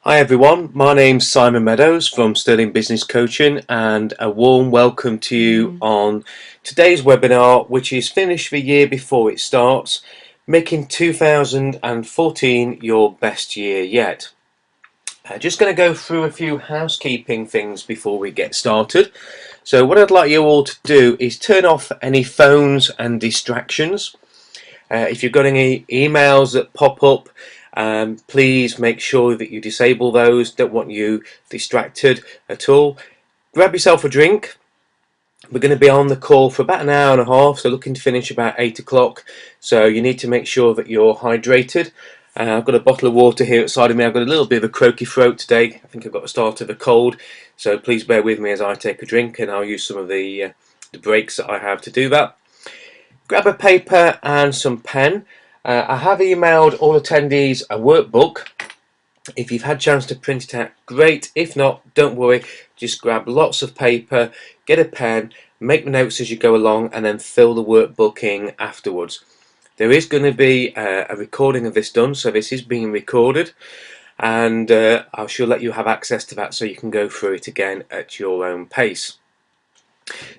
Hi everyone, my name's Simon Meadows from Sterling Business Coaching, and a warm welcome to you on today's webinar, which is Finish the Year Before It Starts, making 2014 your best year yet. Just going to go through a few housekeeping things before we get started. So what I'd like you all to do is turn off any phones and distractions. If you've got any emails that pop up, please make sure that you disable those. Don't want you distracted at all. Grab yourself a drink. We're going to be on the call for about an hour and a half, so looking to finish about 8 o'clock. So you need to make sure that you're hydrated. I've got a bottle of water here outside of me. I've got a little bit of a croaky throat today. I think I've got the start of a cold. So please bear with me as I take a drink, and I'll use some of the breaks that I have to do that. Grab a paper and some pen. I have emailed all attendees a workbook. If you've had a chance to print it out, great. If not, don't worry. Just grab lots of paper, get a pen, make notes as you go along, and then fill the workbook in afterwards. There is going to be a recording of this done, so this is being recorded, and I shall let you have access to that so you can go through it again at your own pace.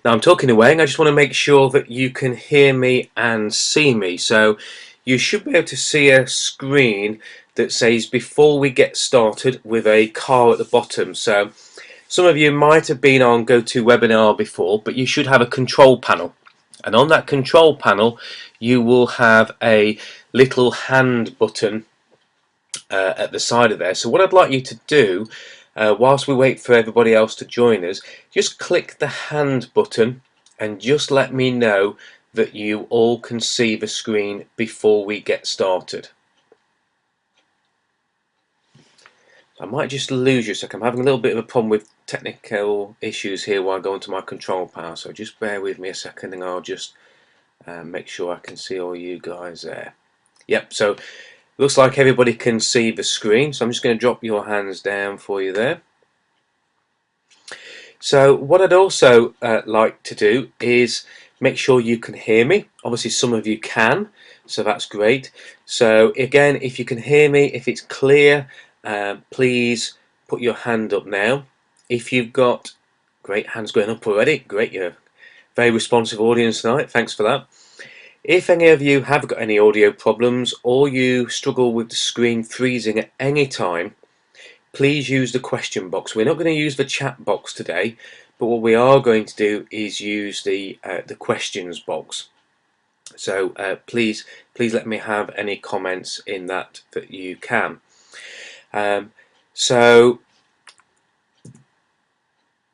Now I'm talking away, and I just want to make sure that you can hear me and see me. So you should be able to see a screen that says before we get started with a car at the bottom. So some of you might have been on GoToWebinar before, but you should have a control panel. And on that control panel you will have a little hand button at the side of there. So what I'd like you to do, whilst we wait for everybody else to join us, just click the hand button and just let me know that you all can see the screen before we get started. I might just lose you a second. I'm having a little bit of a problem with technical issues here while I go into my control panel, so just bear with me a second and I'll just make sure I can see all you guys there. Yep, so looks like everybody can see the screen, so I'm just going to drop your hands down for you there. So what I'd also like to do is make sure you can hear me. Obviously some of you can, so that's great. So again, if you can hear me, if it's clear, please put your hand up now. If you've got, great, hands going up already, great, you're a very responsive audience tonight, thanks for that. If any of you have got any audio problems or you struggle with the screen freezing at any time, please use the question box. We're not going to use the chat box today, but what we are going to do is use the questions box. So please let me have any comments in that you can. So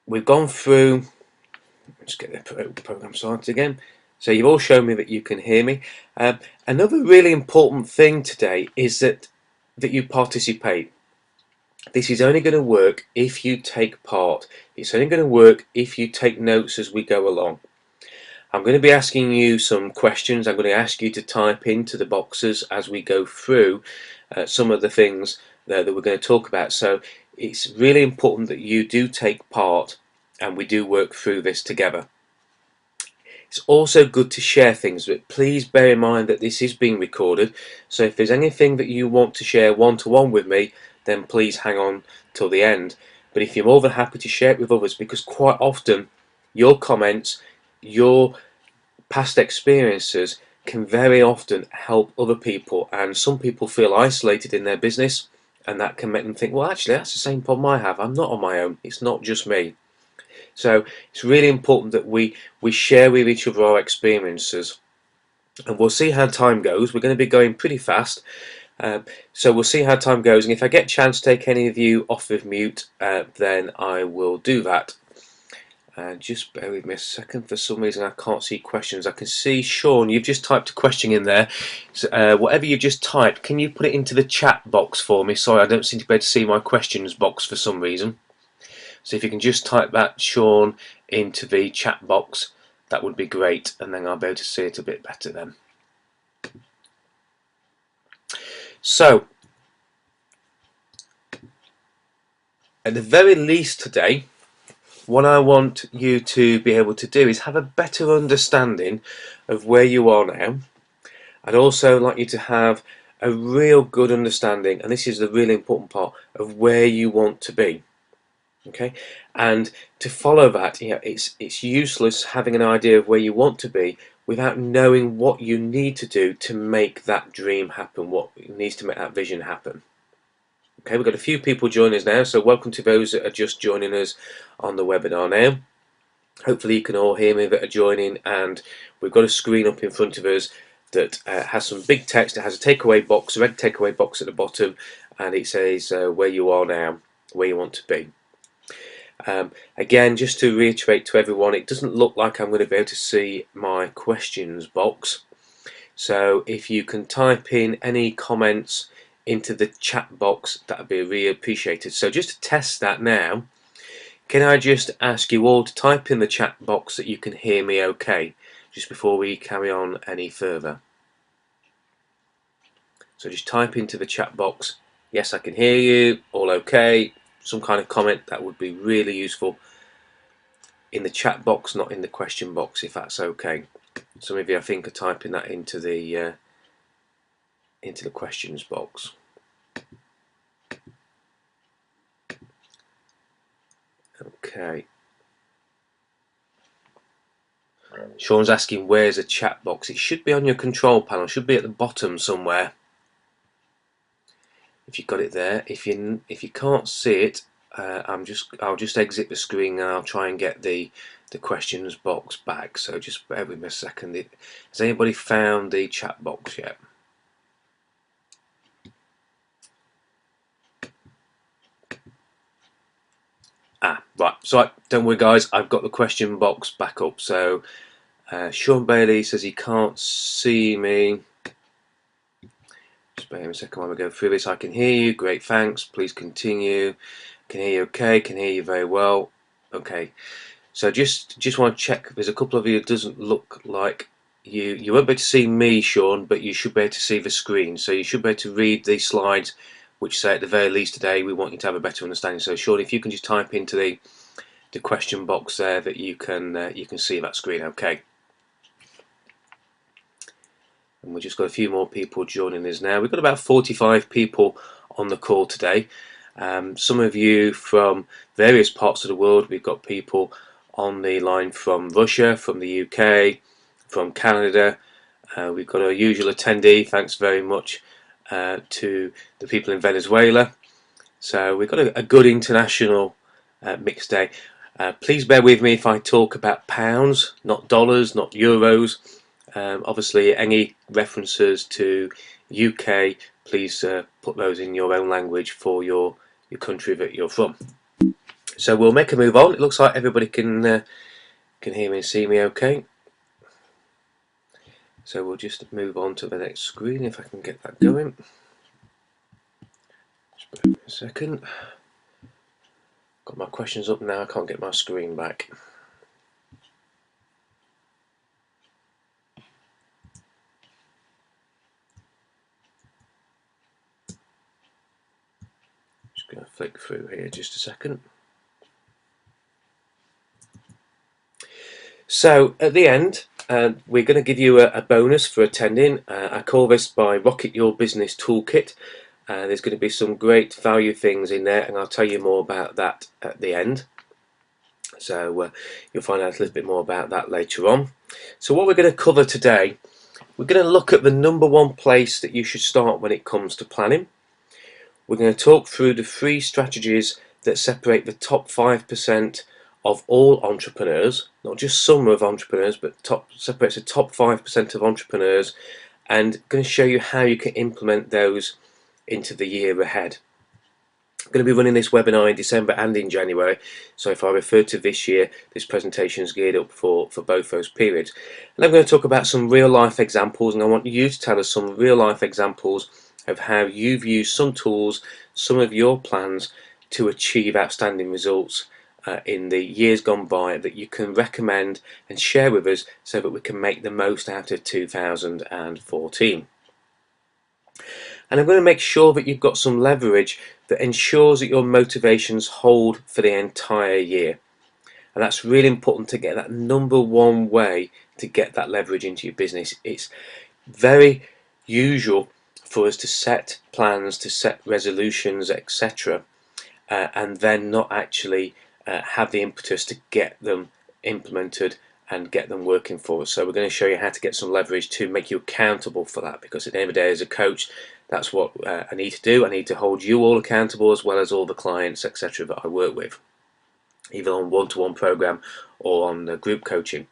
we've gone through, let's get the program started again. So you've all shown me that you can hear me. Another really important thing today is that you participate. This is only going to work if you take part. It's only going to work if you take notes as we go along. I'm going to be asking you some questions. I'm going to ask you to type into the boxes as we go through some of the things that we're going to talk about. So it's really important that you do take part and we do work through this together. It's also good to share things, but please bear in mind that this is being recorded, so if there's anything that you want to share one-to-one with me, then please hang on till the end. But if you're more than happy to share it with others, because quite often your comments, your past experiences can very often help other people, and some people feel isolated in their business, and that can make them think, well, actually that's the same problem I have, I'm not on my own, it's not just me. So it's really important that we share with each other our experiences, and we'll see how time goes. We're going to be going pretty fast, so we'll see how time goes, and if I get a chance to take any of you off of mute, then I will do that. Just bear with me a second. For some reason I can't see questions. I can see Sean, you've just typed a question in there. So, whatever you've just typed, can you put it into the chat box for me? Sorry, I don't seem to be able to see my questions box for some reason. So if you can just type that, Sean, into the chat box, that would be great, and then I'll be able to see it a bit better then. So, at the very least today, what I want you to be able to do is have a better understanding of where you are now. I'd also like you to have a real good understanding, and this is the really important part, of where you want to be. Okay, and to follow that, it's useless having an idea of where you want to be without knowing what you need to do to make that dream happen, what needs to make that vision happen. Okay, we've got a few people joining us now, so welcome to those that are just joining us on the webinar now. Hopefully you can all hear me that are joining, and we've got a screen up in front of us that has some big text. It has a takeaway box, a red takeaway box at the bottom, and it says where you are now, where you want to be. Again, just to reiterate to everyone, it doesn't look like I'm going to be able to see my questions box. So if you can type in any comments into the chat box, that would be really appreciated. So just to test that now, can I just ask you all to type in the chat box that you can hear me okay, just before we carry on any further. So just type into the chat box, yes, I can hear you, all okay, some kind of comment. That would be really useful in the chat box, not in the question box, if that's okay. Some of you, I think, are typing that into the questions box. Okay. Sean's asking where's a chat box. It should be on your control panel. It should be at the bottom somewhere. If you've got it there. If you can't see it, I'll just exit the screen and I'll try and get the questions box back. So just bear with me a second. Has anybody found the chat box yet? Right. So don't worry, guys. I've got the question box back up. So Sean Bailey says he can't see me. Just bear with me a second while we go through this. I can hear you. Great, thanks. Please continue. Can hear you okay. Can hear you very well. Okay. So just want to check. There's a couple of you. It doesn't look like you won't be able to see me, Sean, but you should be able to see the screen. So you should be able to read the slides, which say at the very least today we want you to have a better understanding. So Sean, if you can just type into the question box there that you can see that screen, okay. And we've just got a few more people joining us now. We've got about 45 people on the call today. Some of you from various parts of the world. We've got people on the line from Russia, from the UK, from Canada. We've got our usual attendee. Thanks very much to the people in Venezuela. So we've got a good international mixed day. Please bear with me if I talk about pounds, not dollars, not euros. Obviously, any references to UK, please put those in your own language for your country that you're from. So we'll make a move on. It looks like everybody can hear me and see me okay. So we'll just move on to the next screen if I can get that going. Just bear with me a second. Got my questions up now. I can't get my screen back. Just going to flick through here just a second. So at the end, we're going to give you a bonus for attending. I call this by Rocket Your Business Toolkit. There's going to be some great value things in there, and I'll tell you more about that at the end. So you'll find out a little bit more about that later on. So what we're going to cover today, we're going to look at the number one place that you should start when it comes to planning. We're going to talk through the 3 strategies that separate the top 5% of all entrepreneurs, not just some of entrepreneurs, but separates the top 5% of entrepreneurs, and going to show you how you can implement those into the year ahead. I'm going to be running this webinar in December and in January, so if I refer to this year, this presentation is geared up for both those periods. And I'm going to talk about some real life examples, and I want you to tell us some real life examples of how you've used some tools, some of your plans to achieve outstanding results in the years gone by that you can recommend and share with us so that we can make the most out of 2014. And I'm going to make sure that you've got some leverage that ensures that your motivations hold for the entire year. And that's really important to get that number one way to get that leverage into your business. It's very usual for us to set plans, to set resolutions, etc., and then not actually have the impetus to get them implemented and get them working for us. So we're going to show you how to get some leverage to make you accountable for that, because at the end of the day, as a coach, that's what I need to do. I need to hold you all accountable, as well as all the clients, etc., that I work with, either on one-to-one program or on group coaching.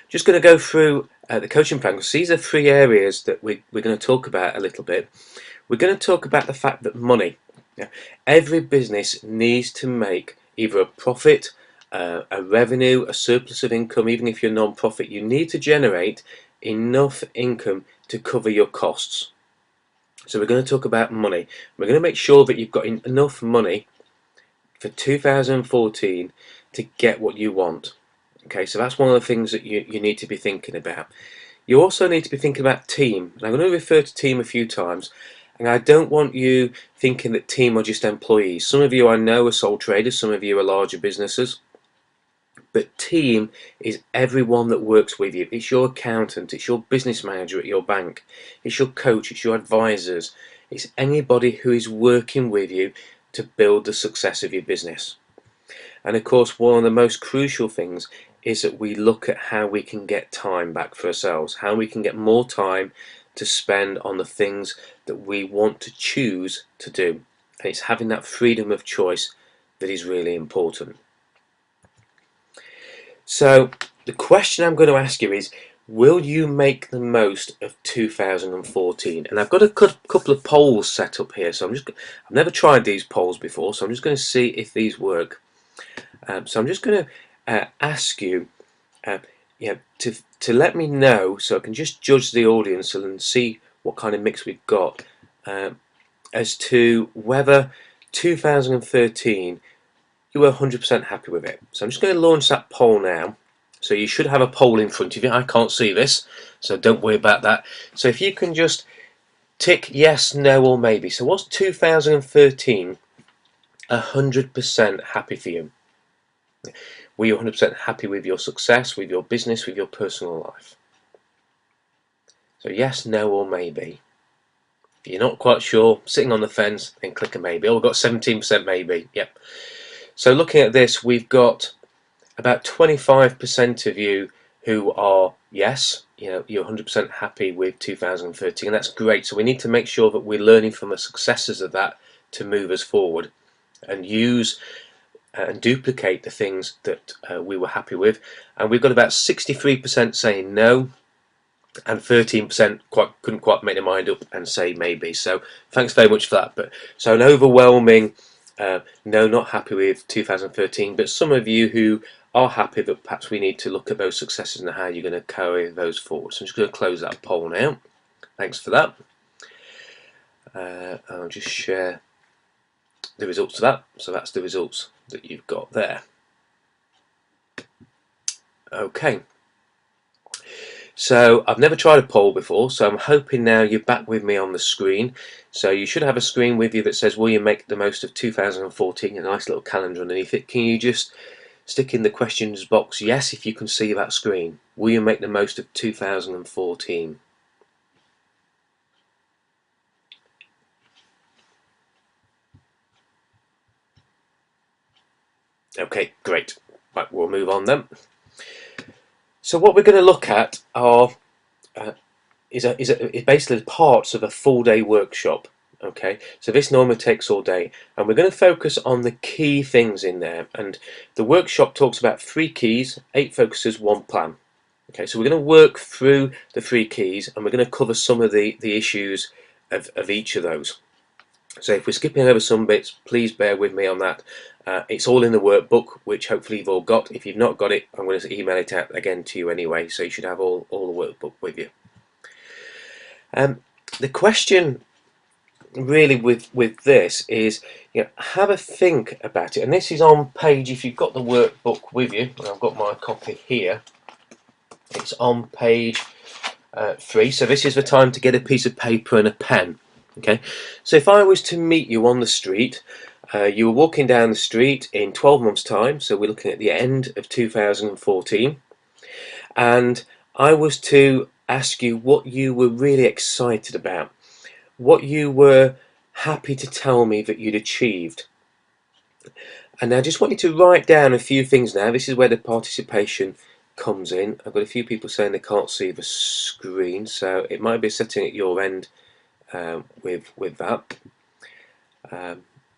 Just going to go through the coaching plan, because these are 3 areas that we're going to talk about a little bit. We're going to talk about the fact that money, every business needs to make either a profit, a revenue, a surplus of income. Even if you're non-profit, you need to generate enough income to cover your costs. So we're going to talk about money. We're going to make sure that you've got enough money for 2014 to get what you want. Okay, so that's one of the things that you need to be thinking about. You also need to be thinking about team. And I'm going to refer to team a few times. And I don't want you thinking that team are just employees. Some of you I know are sole traders, some of you are larger businesses. But team is everyone that works with you. It's your accountant, it's your business manager at your bank, it's your coach, it's your advisors, it's anybody who is working with you to build the success of your business. And of course, one of the most crucial things is that we look at how we can get time back for ourselves, how we can get more time to spend on the things that we want to choose to do. And it's having that freedom of choice that is really important. So the question I'm going to ask you is, will you make the most of 2014? And I've got a couple of polls set up here. So I've never tried these polls before, so I'm just going to see if these work. So I'm just going to ask you, to let me know, so I can just judge the audience and see what kind of mix we've got, as to whether 2013 you were 100% happy with it. So I'm just going to launch that poll now. So you should have a poll in front of you. I can't see this, so don't worry about that. So if you can just tick yes, no, or maybe. So was 2013 100% happy for you? Were you 100% happy with your success, with your business, with your personal life? So yes, no, or maybe. If you're not quite sure, sitting on the fence, then click a maybe. Oh, we've got 17% maybe. Yep. So looking at this, we've got about 25% of you who are yes, you're 100% happy with 2013, and that's great. So we need to make sure that we're learning from the successes of that to move us forward and use and duplicate the things that we were happy with. And we've got about 63% saying no, and 13% couldn't quite make their mind up and say maybe. So thanks very much for that. But so an overwhelming no, not happy with 2013, but some of you who are happy, that perhaps we need to look at those successes and how you're going to carry those forward. So I'm just going to close that poll now. Thanks for that. I'll just share the results of that. So that's the results that you've got there. Okay. So I've never tried a poll before, so I'm hoping now you're back with me on the screen. So you should have a screen with you that says, will you make the most of 2014? A nice little calendar underneath it. Can you just stick in the questions box yes if you can see that screen? Will you make the most of 2014? Okay, great. Right, we'll move on then. So what we're going to look at are is basically parts of a full-day workshop. Okay, so this normally takes all day, and we're going to focus on the key things in there. And the workshop talks about 3 keys, 8 focuses, 1 plan. Okay, so we're going to work through the 3 keys, and we're going to cover some of the issues of each of those. So if we're skipping over some bits, please bear with me on that. It's all in the workbook, which hopefully you've all got. If you've not got it, I'm going to email it out again to you anyway, so you should have all the workbook with you. The question really with this is, have a think about it. And this is on page, if you've got the workbook with you, and I've got my copy here, it's on page 3. So this is the time to get a piece of paper and a pen. Okay, so if I was to meet you on the street, you were walking down the street in 12 months time, so we're looking at the end of 2014, and I was to ask you what you were really excited about. what you were happy to tell me that you'd achieved. And I just want you to write down a few things now. This is where the participation comes in. I've got a few people saying they can't see the screen, so it might be a setting at your end with that.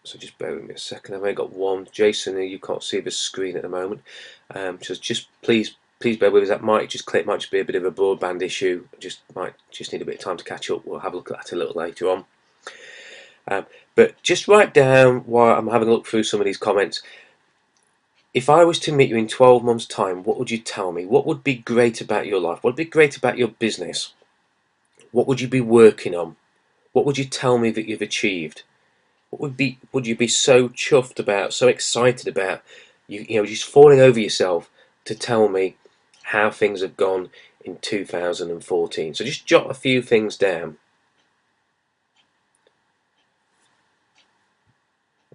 So just bear with me a second. I've only got one. Jason, you can't see the screen at the moment. So just please bear with us. That might just be a bit of a broadband issue. Might need a bit of time to catch up. We'll have a look at that a little later on. But just write down while I'm having a look through some of these comments. If I was to meet you in 12 months' time, what would you tell me? What would be great about your life? What would be great about your business? What would you be working on? What would you tell me that you've achieved? What would you be so chuffed about, so excited about? You know, just falling over yourself to tell me how things have gone in 2014. So just jot a few things down.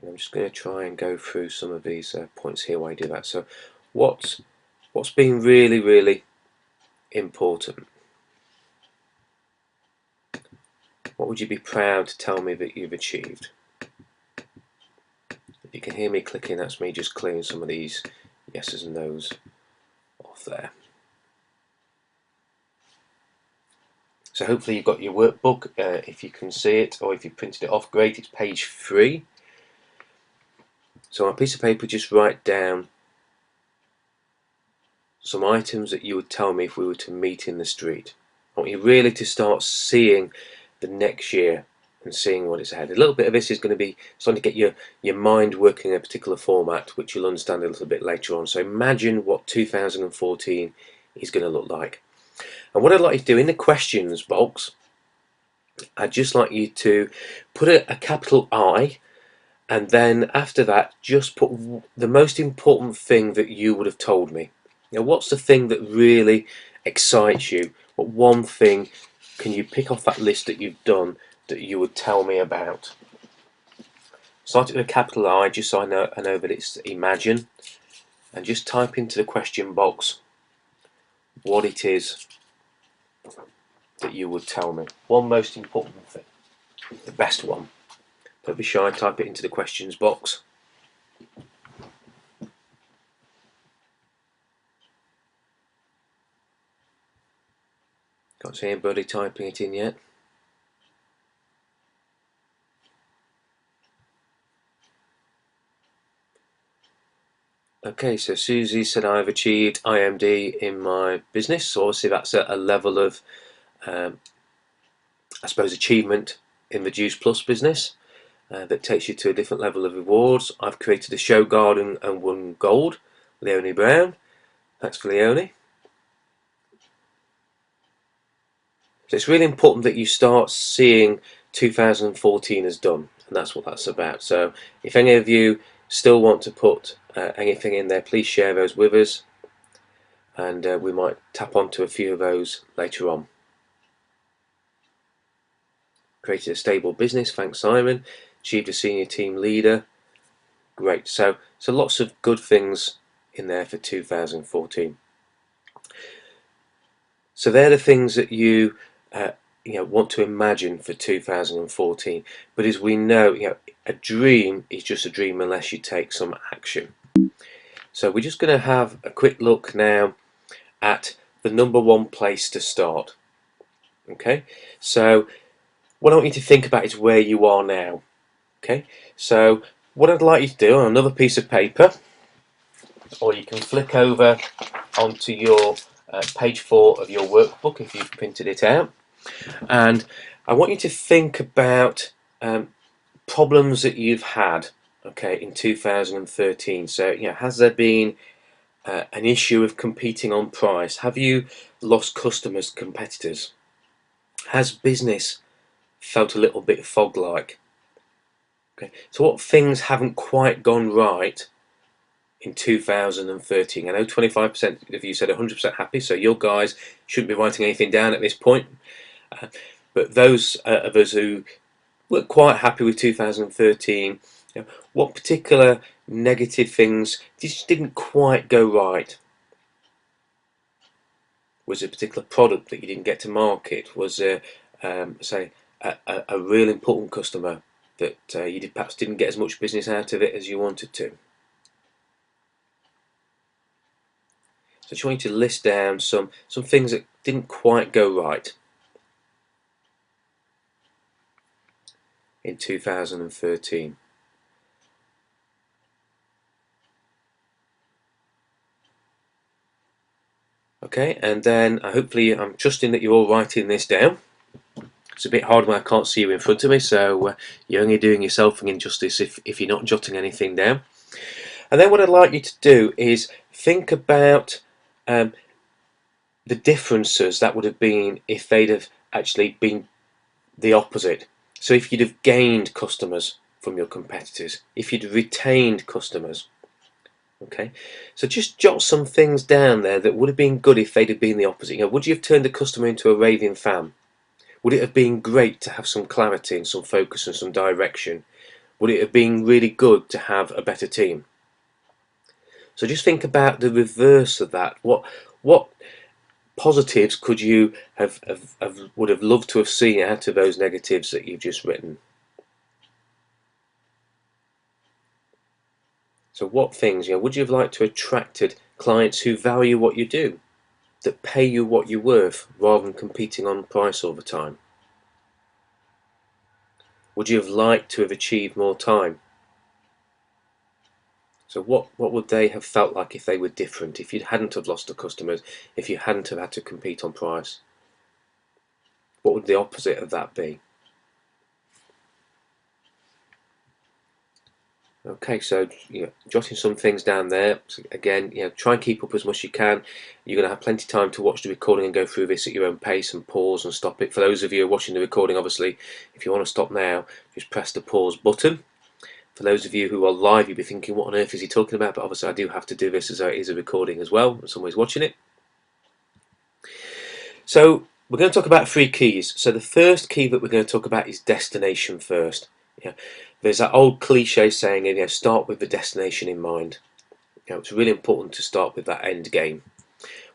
I'm just going to try and go through some of these points here while I do that. So what's been really, really important? What would you be proud to tell me that you've achieved? If you can hear me clicking, that's me just clearing some of these yeses and nos off there. So hopefully you've got your workbook, if you can see it, or if you printed it off, great, it's page 3. So on a piece of paper, just write down some items that you would tell me if we were to meet in the street. I want you really to start seeing the next year and seeing what it's ahead. A little bit of this is going to be starting to get your mind working in a particular format, which you'll understand a little bit later on. So imagine what 2014 is going to look like. And what I'd like you to do in the questions box, I'd just like you to put a capital I, and then after that just put the most important thing that you would have told me. Now, what's the thing that really excites you? What one thing can you pick off that list that you've done that you would tell me about? Start it with a capital I, just so I know that it's imagine, and just type into the question box what it is that you would tell me. One most important thing, the best one. Don't be shy, type it into the questions box. Can't see anybody typing it in yet. Okay, so Susie said I've achieved IMD in my business. So obviously that's a level of, I suppose, achievement in the Juice Plus business that takes you to a different level of rewards. I've created a show garden and won gold. Leonie Brown. Thanks for Leonie. So it's really important that you start seeing 2014 as done, and that's what that's about. So if any of you still want to put anything in there, please share those with us, and we might tap onto a few of those later on. Created a stable business, thanks Simon. Achieved a senior team leader, great. So lots of good things in there for 2014. So they're the things that you want to imagine for 2014. But as we know, a dream is just a dream unless you take some action. So we're just going to have a quick look now at the number one place to start. Okay, so what I want you to think about is where you are now. Okay, so what I'd like you to do on another piece of paper, or you can flick over onto your page 4 of your workbook if you've printed it out, and I want you to think about problems that you've had, okay, in 2013. So, has there been an issue of competing on price? Have you lost customers, competitors? Has business felt a little bit fog-like? Okay, so what things haven't quite gone right in 2013? I know 25% of you said 100% happy, so your guys shouldn't be writing anything down at this point. But those of us who were quite happy with 2013, what particular negative things just didn't quite go right? Was there a particular product that you didn't get to market? Was there, say, a real important customer that you perhaps didn't get as much business out of it as you wanted to. So I just want you to list down some things that didn't quite go right in 2013. Okay, and then hopefully I'm trusting that you're all writing this down. It's a bit hard when I can't see you in front of me, so you're only doing yourself an injustice if you're not jotting anything down. And then what I'd like you to do is think about the differences that would have been if they'd have actually been the opposite. So if you'd have gained customers from your competitors, if you'd retained customers. Okay, so just jot some things down there that would have been good if they'd have been the opposite. Would you have turned a customer into a raving fan? Would it have been great to have some clarity and some focus and some direction? Would it have been really good to have a better team? So just think about the reverse of that. What positives could you would have loved to have seen out of those negatives that you've just written? So what things, would you have liked to have attracted clients who value what you do, that pay you what you're worth, rather than competing on price all the time? Would you have liked to have achieved more time? So what would they have felt like if they were different, if you hadn't have lost the customers, if you hadn't have had to compete on price? What would the opposite of that be? Okay, so jotting some things down there. So again, try and keep up as much as you can. You're going to have plenty of time to watch the recording and go through this at your own pace and pause and stop it. For those of you who are watching the recording, obviously, if you want to stop now, just press the pause button. For those of you who are live, you'll be thinking, what on earth is he talking about? But obviously I do have to do this as it is a recording as well, somebody's watching it. So we're going to talk about 3 keys. So the first key that we're going to talk about is destination first. There's that old cliche saying, start with the destination in mind. It's really important to start with that end game.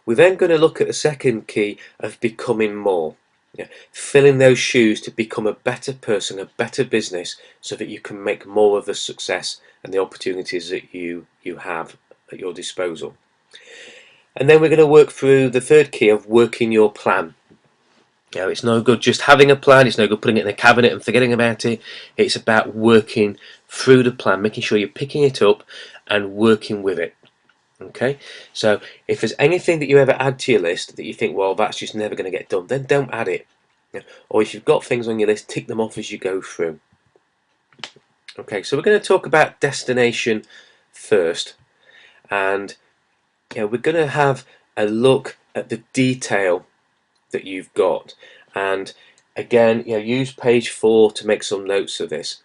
We're then going to look at the second key of becoming more. Filling those shoes to become a better person, a better business, so that you can make more of the success and the opportunities that you have at your disposal. And then we're going to work through the third key of working your plan. It's no good just having a plan, it's no good putting it in a cabinet and forgetting about it. It's about working through the plan, making sure you're picking it up and working with it. Okay, so if there's anything that you ever add to your list that you think, well, that's just never going to get done, then don't add it. Or if you've got things on your list, tick them off as you go through. Okay, so we're going to talk about destination first, and we're going to have a look at the detail that you've got, and again, use page 4 to make some notes of this.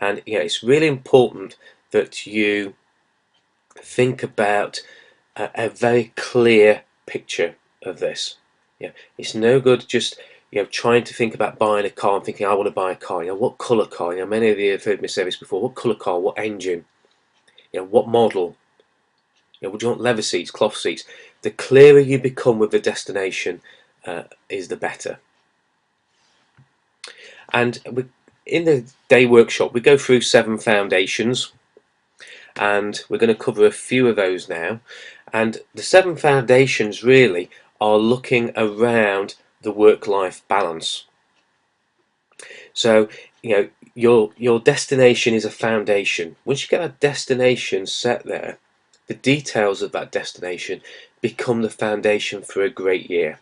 And it's really important that you think about a very clear picture of this. It's no good just trying to think about buying a car and thinking, I want to buy a car. What colour car? Many of you have heard me say this before. What colour car? What engine? What model? Would you want leather seats, cloth seats? The clearer you become with the destination, is the better. And in the day workshop, we go through 7 foundations, and we're going to cover a few of those now. And the 7 foundations really are looking around the work-life balance. So your destination is a foundation. Once you get a destination set there, the details of that destination become the foundation for a great year.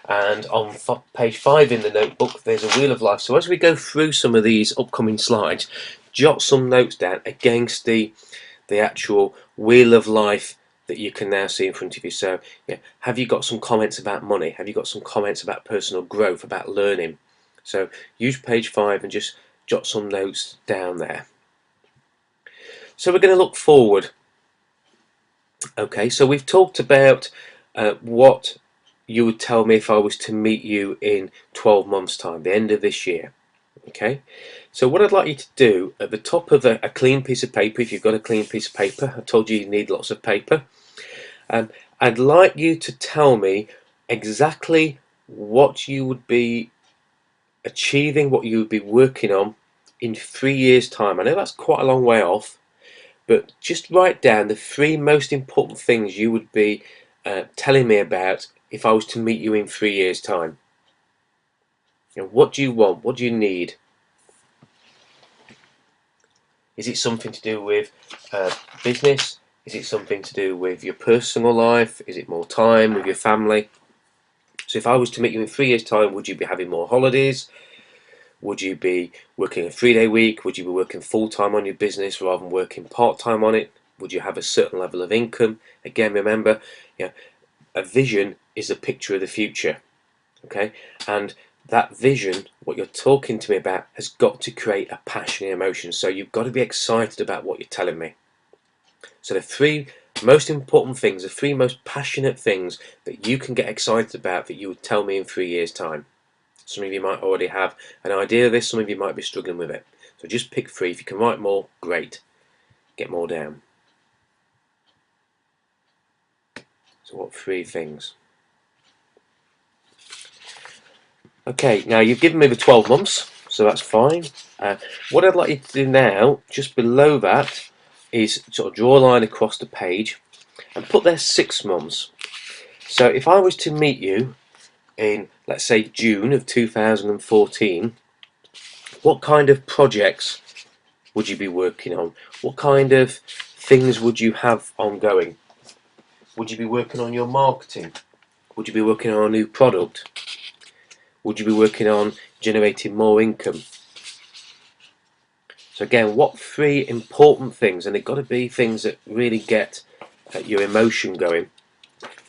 And on page 5 in the notebook, there's a wheel of life. So as we go through some of these upcoming slides, jot some notes down against the actual wheel of life that you can now see in front of you. So have you got some comments about money? Have you got some comments about personal growth, about learning? So use page 5 and just jot some notes down there. So we're going to look forward. Okay, so we've talked about what you would tell me if I was to meet you in 12 months time, the end of this year. Okay, so what I'd like you to do at the top of a clean piece of paper, if you've got a clean piece of paper, I told you need lots of paper, I'd like you to tell me exactly what you would be achieving what you would be working on in 3 years' time. I know that's quite a long way off, but just write down the 3 most important things you would be telling me about if I was to meet you in 3 years' time. What do you want? What do you need? Is it something to do with business? Is it something to do with your personal life? Is it more time with your family? So if I was to meet you in 3 years' time, would you be having more holidays? Would you be working a 3-day week? Would you be working full-time on your business rather than working part-time on it? Would you have a certain level of income? Again, remember, a vision is a picture of the future. Okay, and that vision, what you're talking to me about, has got to create a passion and emotion. So you've got to be excited about what you're telling me. So the 3 most important things, the 3 most passionate things that you can get excited about that you would tell me in 3 years' time. Some of you might already have an idea of this, some of you might be struggling with it. So just pick 3. If you can write more, great. Get more down. So what 3 things? Okay, now you've given me the 12 months, so that's fine. What I'd like you to do now, just below that, is sort of draw a line across the page and put there 6 months. So if I was to meet you in, let's say, June of 2014, what kind of projects would you be working on? What kind of things would you have ongoing? Would you be working on your marketing? Would you be working on a new product? Would you be working on generating more income? So again, what 3 important things, and they've got to be things that really get your emotion going.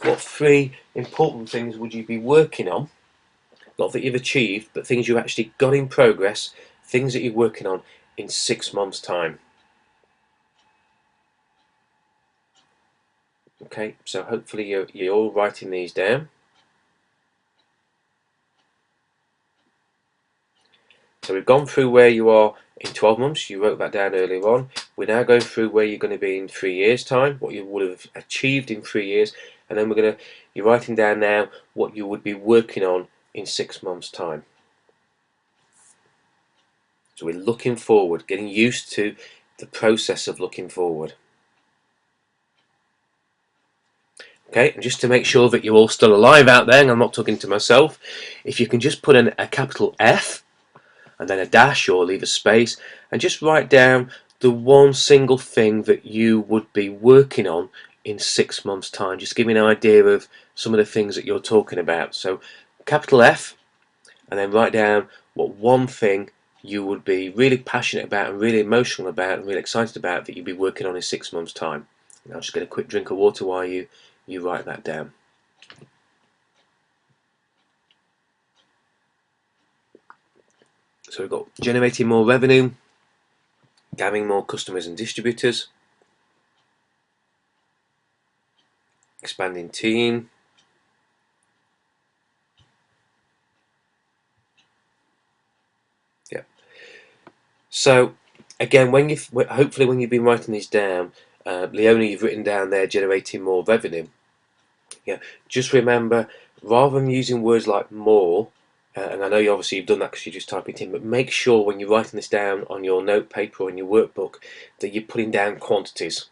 What 3 important things would you be working on? Not that you've achieved, but things you actually got in progress, things that you're working on in 6 months' time. Okay, so hopefully you're all writing these down. So we've gone through where you are in 12 months, you wrote that down earlier on. We're now going through where you're going to be in 3 years' time, what you would have achieved in 3 years, and then you're writing down now what you would be working on in 6 months' time. So we're looking forward, getting used to the process of looking forward. Okay, and just to make sure that you're all still alive out there, and I'm not talking to myself, if you can just put a capital F and then a dash or leave a space and just write down the one single thing that you would be working on in 6 months' time. Just give me an idea of some of the things that you're talking about. So capital F, and then write down what one thing you would be really passionate about and really emotional about and really excited about that you'd be working on in 6 months' time. And I'll just get a quick drink of water while you write that down. So we've got generating more revenue, gathering more customers and distributors, expanding team, yeah. So again, hopefully when you've been writing these down, Leonie, you've written down there generating more revenue. Yeah, just remember, rather than using words like more, and I know obviously you've done that because you just type it in, but make sure when you're writing this down on your note paper or in your workbook that you're putting down quantities.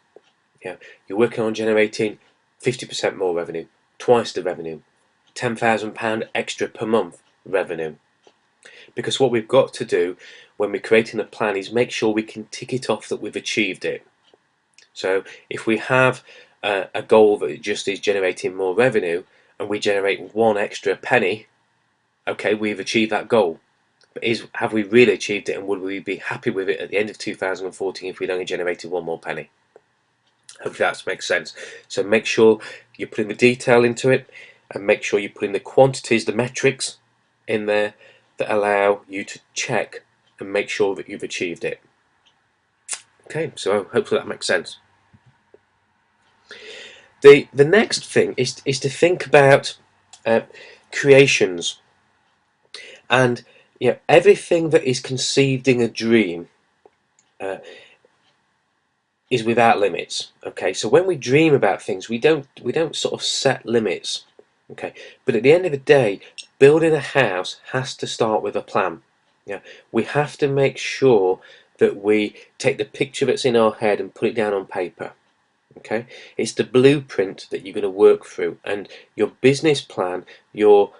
Yeah, you're working on generating 50% more revenue, twice the revenue, £10,000 extra per month revenue. Because what we've got to do when we're creating a plan is make sure we can tick it off that we've achieved it. So if we have a goal that just is generating more revenue and we generate 1 extra penny, okay, we've achieved that goal. But have we really achieved it, and would we be happy with it at the end of 2014 if we'd only generated 1 more penny? Hopefully that makes sense. So make sure you're putting the detail into it, and make sure you're putting the quantities, the metrics in there that allow you to check and make sure that you've achieved it. Okay, so hopefully that makes sense. The next thing is to think about creations, and everything that is conceived in a dream is without limits. Okay, so when we dream about things, we don't sort of set limits. Okay, but at the end of the day, building a house has to start with a plan. Yeah, we have to make sure that we take the picture that's in our head and put it down on paper. Okay, it's the blueprint that you're going to work through, and your business plan, your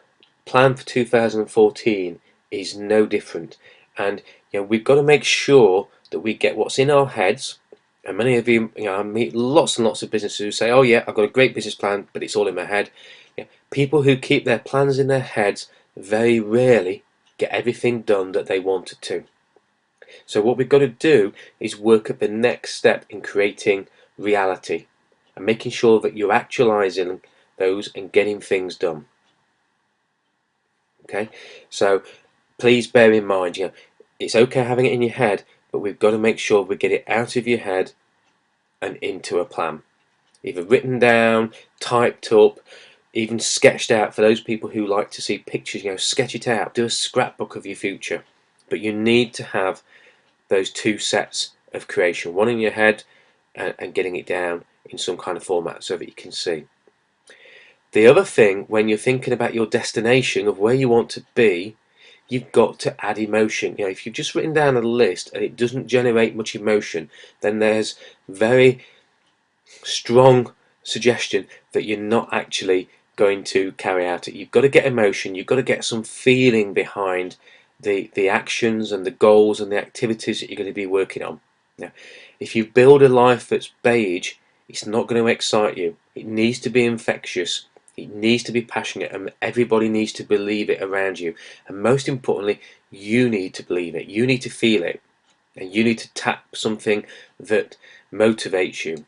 plan for 2014 is no different. And we've got to make sure that we get what's in our heads. And many of you, I meet lots and lots of businesses who say, "Oh yeah, I've got a great business plan, but it's all in my head." People who keep their plans in their heads very rarely get everything done that they wanted to. So what we've got to do is work at the next step in creating reality and making sure that you're actualizing those and getting things done. Okay, so please bear in mind, it's okay having it in your head, but we've got to make sure we get it out of your head and into a plan, either written down, typed up, even sketched out. For those people who like to see pictures, sketch it out, do a scrapbook of your future. But you need to have those two sets of creation, one in your head and getting it down in some kind of format so that you can see. The other thing, when you're thinking about your destination of where you want to be, you've got to add emotion. If you've just written down a list and it doesn't generate much emotion, then there's very strong suggestion that you're not actually going to carry out it. You've got to get emotion, you've got to get some feeling behind the actions and the goals and the activities that you're going to be working on. Now, if you build a life that's beige, it's not going to excite you. It needs to be infectious. It needs to be passionate, and everybody needs to believe it around you. And most importantly, you need to believe it. You need to feel it, and you need to tap something that motivates you.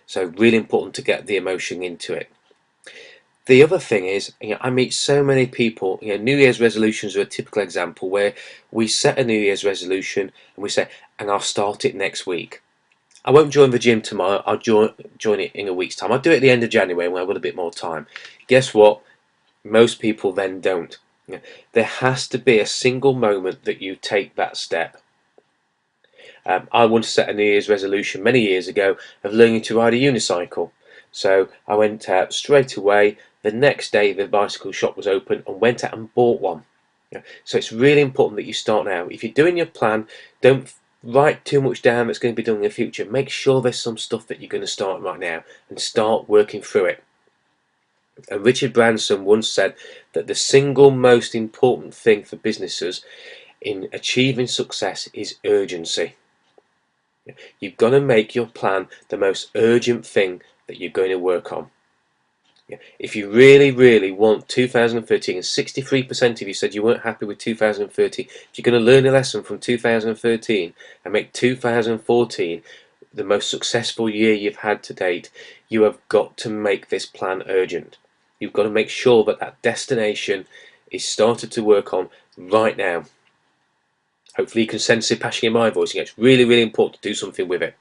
So really important to get the emotion into it. The other thing is, I meet so many people. New Year's resolutions are a typical example where we set a New Year's resolution and we say, and I'll start it next week. I won't join the gym tomorrow. I'll join it in a week's time. I'll do it at the end of January when I've got a bit more time. Guess what? Most people then don't. There has to be a single moment that you take that step. I wanted to set a New Year's resolution many years ago of learning to ride a unicycle. So I went out straight away. The next day the bicycle shop was open and went out and bought one. So it's really important that you start now. If you're doing your plan, don't write too much down that's going to be done in the future. Make sure there's some stuff that you're going to start right now and start working through it. And Richard Branson once said that the single most important thing for businesses in achieving success is urgency. You've got to make your plan the most urgent thing that you're going to work on. If you really, really want 2013, and 63% of you said you weren't happy with 2013, if you're going to learn a lesson from 2013 and make 2014 the most successful year you've had to date, you have got to make this plan urgent. You've got to make sure that that destination is started to work on right now. Hopefully you can sense the passion in my voice. It's really, really important to do something with it.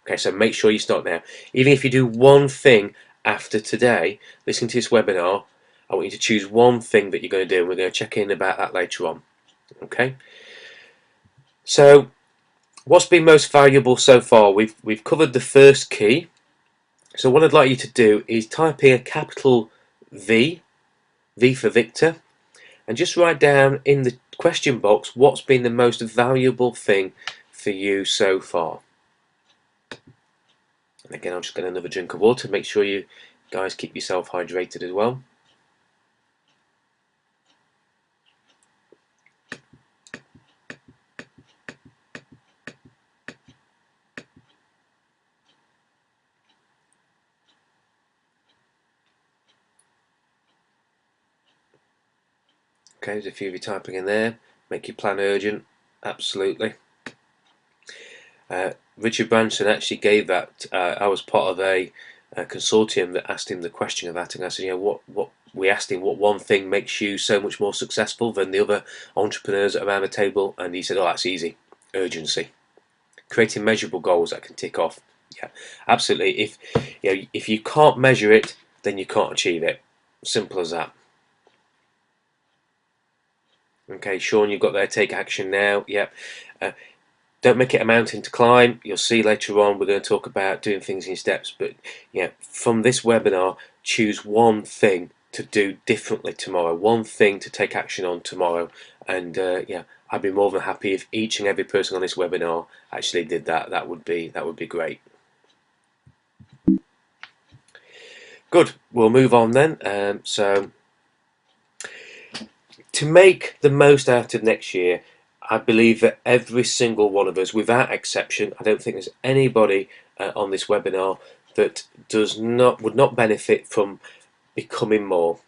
Okay, so make sure you start now. Even if you do one thing after today, listening to this webinar, I want you to choose one thing that you're going to do, and we're going to check in about that later on. Okay. So, what's been most valuable so far? We've covered the first key. So what I'd like you to do is type in a capital V, V for Victor, and just write down in the question box what's been the most valuable thing for you so far. And again, I'll just get another drink of water. Make sure you guys keep yourself hydrated as well. Okay, there's a few of you typing in there. Make your plan urgent. Absolutely. Richard Branson actually gave that. I was part of a consortium that asked him the question of that, and I said, what we asked him, what one thing makes you so much more successful than the other entrepreneurs around the table, and he said, oh, that's easy, urgency, creating measurable goals that can tick off. Yeah, absolutely. If you can't measure it, then you can't achieve it. Simple as that. Okay, Sean, you've got there. Take action now. Yep. Don't make it a mountain to climb. You'll see later on we're going to talk about doing things in steps. But from this webinar, choose one thing to do differently tomorrow, one thing to take action on tomorrow, and yeah, I'd be more than happy if each and every person on this webinar actually did that. That would be great. Good. We'll move on then. So to make the most out of next year, I believe that every single one of us, without exception, I don't think there's anybody on this webinar that would not benefit from becoming more.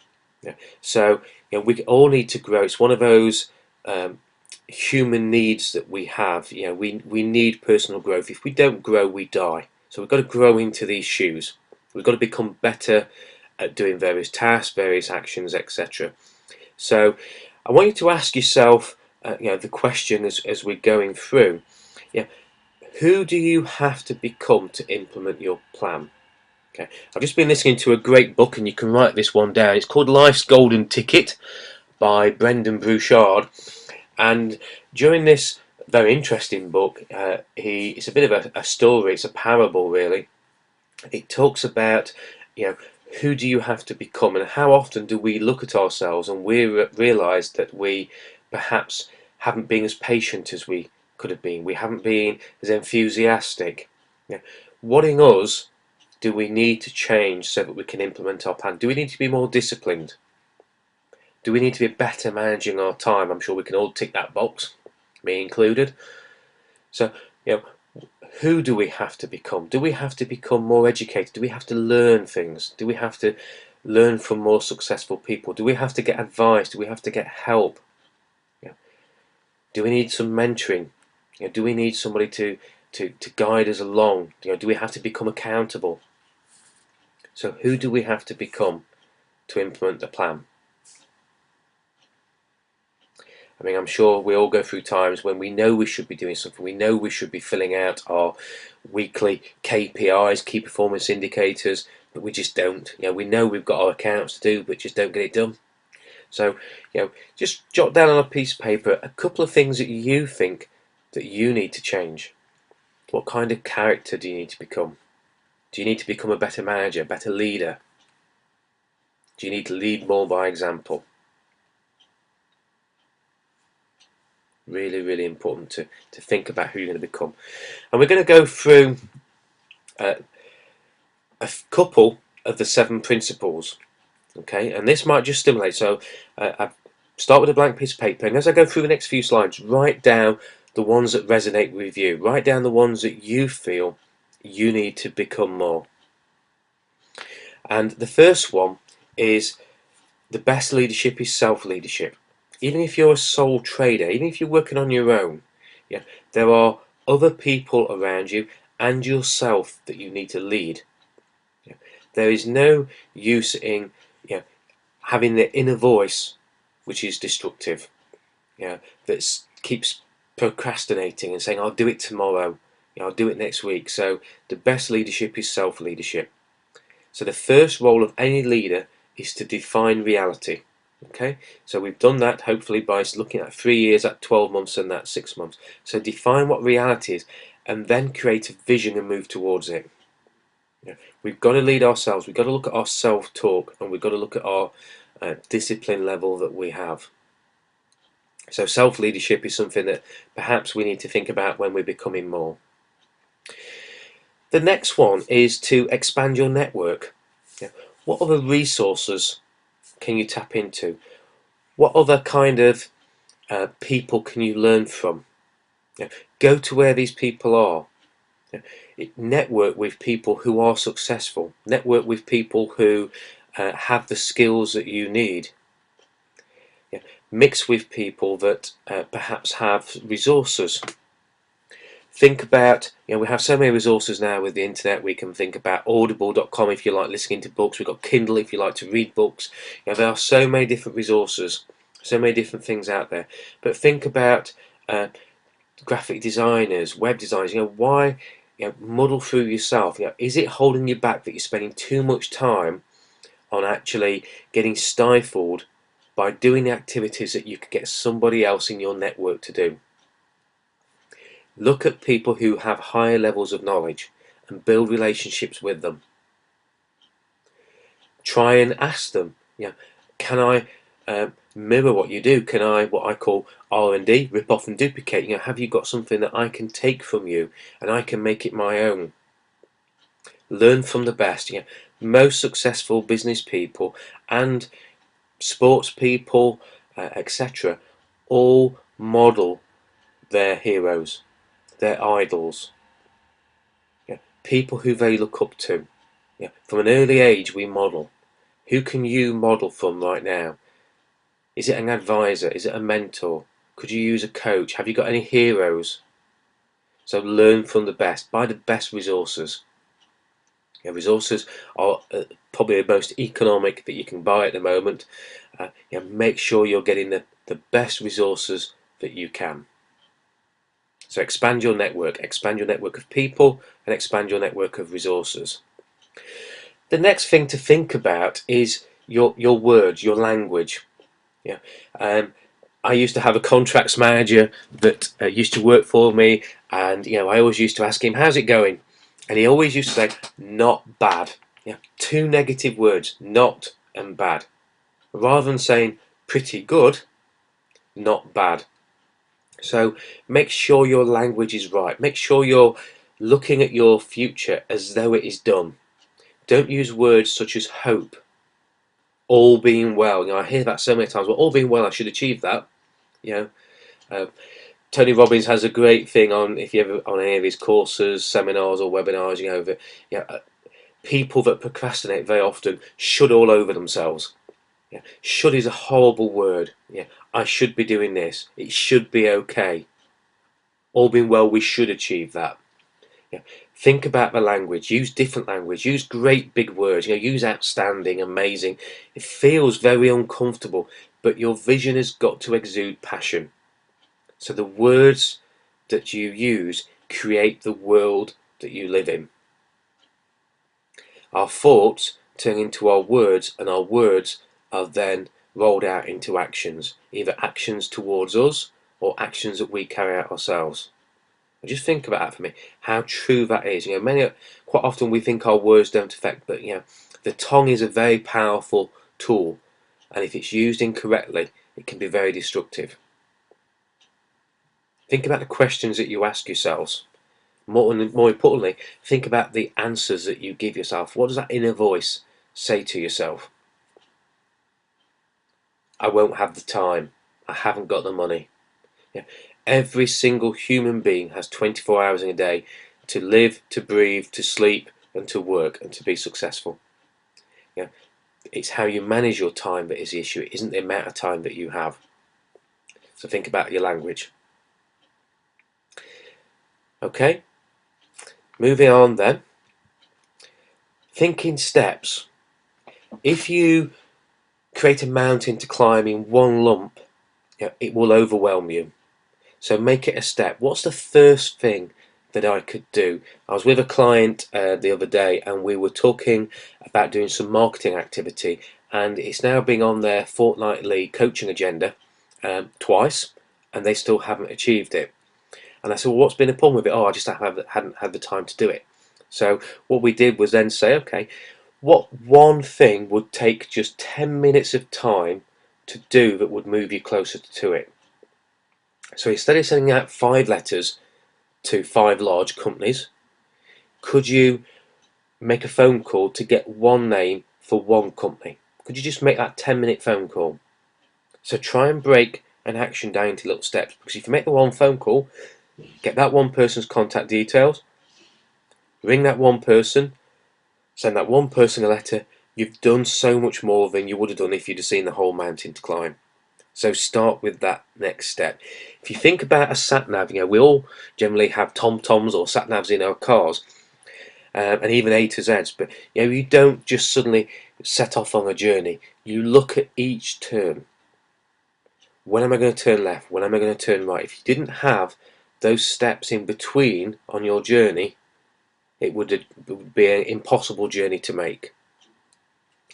Yeah. So we all need to grow. It's one of those human needs that we have. We need personal growth. If we don't grow, we die. So we've got to grow into these shoes. We've got to become better at doing various tasks, various actions, etc. So I want you to ask yourself, the question as we're going through. Who do you have to become to implement your plan? Okay, I've just been listening to a great book, and you can write this one down. It's called Life's Golden Ticket by Brendan Burchard. And during this very interesting book, it's a bit of a story. It's a parable, really. It talks about, who do you have to become, and how often do we look at ourselves and we realise that we perhaps haven't been as patient as we could have been. We haven't been as enthusiastic. What in us do we need to change so that we can implement our plan? Do we need to be more disciplined? Do we need to be better managing our time? I'm sure we can all tick that box, me included. So, who do we have to become? Do we have to become more educated? Do we have to learn things? Do we have to learn from more successful people? Do we have to get advice? Do we have to get help? Do we need some mentoring? Do we need somebody to guide us along? Do we have to become accountable? So who do we have to become to implement the plan? I mean, I'm sure we all go through times when we know we should be doing something. We know we should be filling out our weekly KPIs, key performance indicators, but we just don't. We know we've got our accounts to do, but just don't get it done. So, just jot down on a piece of paper a couple of things that you think that you need to change. What kind of character do you need to become? Do you need to become a better manager, a better leader? Do you need to lead more by example? Really, really important to think about who you're going to become. And we're going to go through a couple of the 7 principles. Okay, and this might just stimulate. So I start with a blank piece of paper, and as I go through the next few slides, write down the ones that resonate with you. Write down the ones that you feel you need to become more. And the first one is the best leadership is self-leadership. Even if you're a sole trader, even if you're working on your own, there are other people around you and yourself that you need to lead. There is no use in having the inner voice, which is destructive, that keeps procrastinating and saying, I'll do it tomorrow, I'll do it next week. So the best leadership is self-leadership. So the first role of any leader is to define reality. Okay, so we've done that hopefully by looking at 3 years, at 12 months, and that 6 months. So define what reality is, and then create a vision and move towards it. We've got to lead ourselves. We've got to look at our self-talk, and we've got to look at our discipline level that we have. So self-leadership is something that perhaps we need to think about when we're becoming more. The next one is to expand your network. What other resources can you tap into? What other kind of people can you learn from? Go to where these people are. Network with people who are successful. Network with people who have the skills that you need. Mix with people that perhaps have resources. Think about, we have so many resources now with the internet. We can think about audible.com if you like listening to books. We've got Kindle if you like to read books. There are so many different resources, so many different things out there. But think about graphic designers, web designers. Why muddle through yourself? Is it holding you back that you're spending too much time on actually getting stifled by doing the activities that you could get somebody else in your network to do? Look at people who have higher levels of knowledge and build relationships with them. Try and ask them, You know, can I mirror what you do? Can I, what I call R&D, rip off and duplicate? You know, have you got something that I can take from you and I can make it my own? Learn from the best. You know, most successful business people and sports people, etc., all model their heroes, their idols, yeah, people who they look up to. Yeah, from an early age, we model. Who can you model from right now? Is it an advisor? Is it a mentor? Could you use a coach? Have you got any heroes? So learn from the best. Buy the best resources. Yeah, resources are probably the most economic that you can buy at the moment. Yeah, make sure you're getting the best resources that you can. So expand your network of people, and expand your network of resources. The next thing to think about is your words, your language. Yeah. I used to have a contracts manager that used to work for me, and I always used to ask him, "How's it going?" And he always used to say, "Not bad." Yeah, two negative words, not and bad, rather than saying pretty good, not bad. So make sure your language is right. Make sure you're looking at your future as though it is done. Don't use words such as hope, all being well. I hear that so many times. Well, all being well, I should achieve that. You know, uh, Tony Robbins has a great thing on, if you ever on any of his courses, seminars, or webinars. That people that procrastinate very often should all over themselves. Yeah, should is a horrible word. Yeah, I should be doing this. It should be okay. All being well, we should achieve that. Yeah. Think about the language. Use different language. Use great big words. Use outstanding, amazing. It feels very uncomfortable, but your vision has got to exude passion. So the words that you use create the world that you live in. Our thoughts turn into our words, and our words are then rolled out into actions, either actions towards us or actions that we carry out ourselves. Just think about that for me, how true that is. Quite often we think our words don't affect, but the tongue is a very powerful tool, and if it's used incorrectly, it can be very destructive. Think about the questions that you ask yourselves. More importantly, think about the answers that you give yourself. What does that inner voice say to yourself? I won't have the time. I haven't got the money. Yeah. Every single human being has 24 hours in a day to live, to breathe, to sleep, and to work, and to be successful. Yeah. It's how you manage your time that is the issue. It isn't the amount of time that you have. So think about your language. Okay. Moving on then. Think in steps. If you create a mountain to climb in one lump, it will overwhelm you. So make it a step. What's the first thing that I could do? I was with a client the other day, and we were talking about doing some marketing activity, and it's now been on their fortnightly coaching agenda twice, and they still haven't achieved it. And I said, well, what's been the problem with it? Oh, I just hadn't had the time to do it. So what we did was then say, okay, what one thing would take just 10 minutes of time to do that would move you closer to it? So instead of sending out 5 letters to 5 large companies, could you make a phone call to get one name for one company? Could you just make that 10-minute phone call? So try and break an action down into little steps, because if you make the one phone call, get that one person's contact details, ring that one person, send that one person a letter, you've done so much more than you would have done if you'd have seen the whole mountain to climb. So start with that next step. If you think about a sat nav, we all generally have TomToms or sat navs in our cars, and even A to Zs. But you don't just suddenly set off on a journey. You look at each turn. When am I going to turn left? When am I going to turn right? If you didn't have those steps in between on your journey, it would be an impossible journey to make.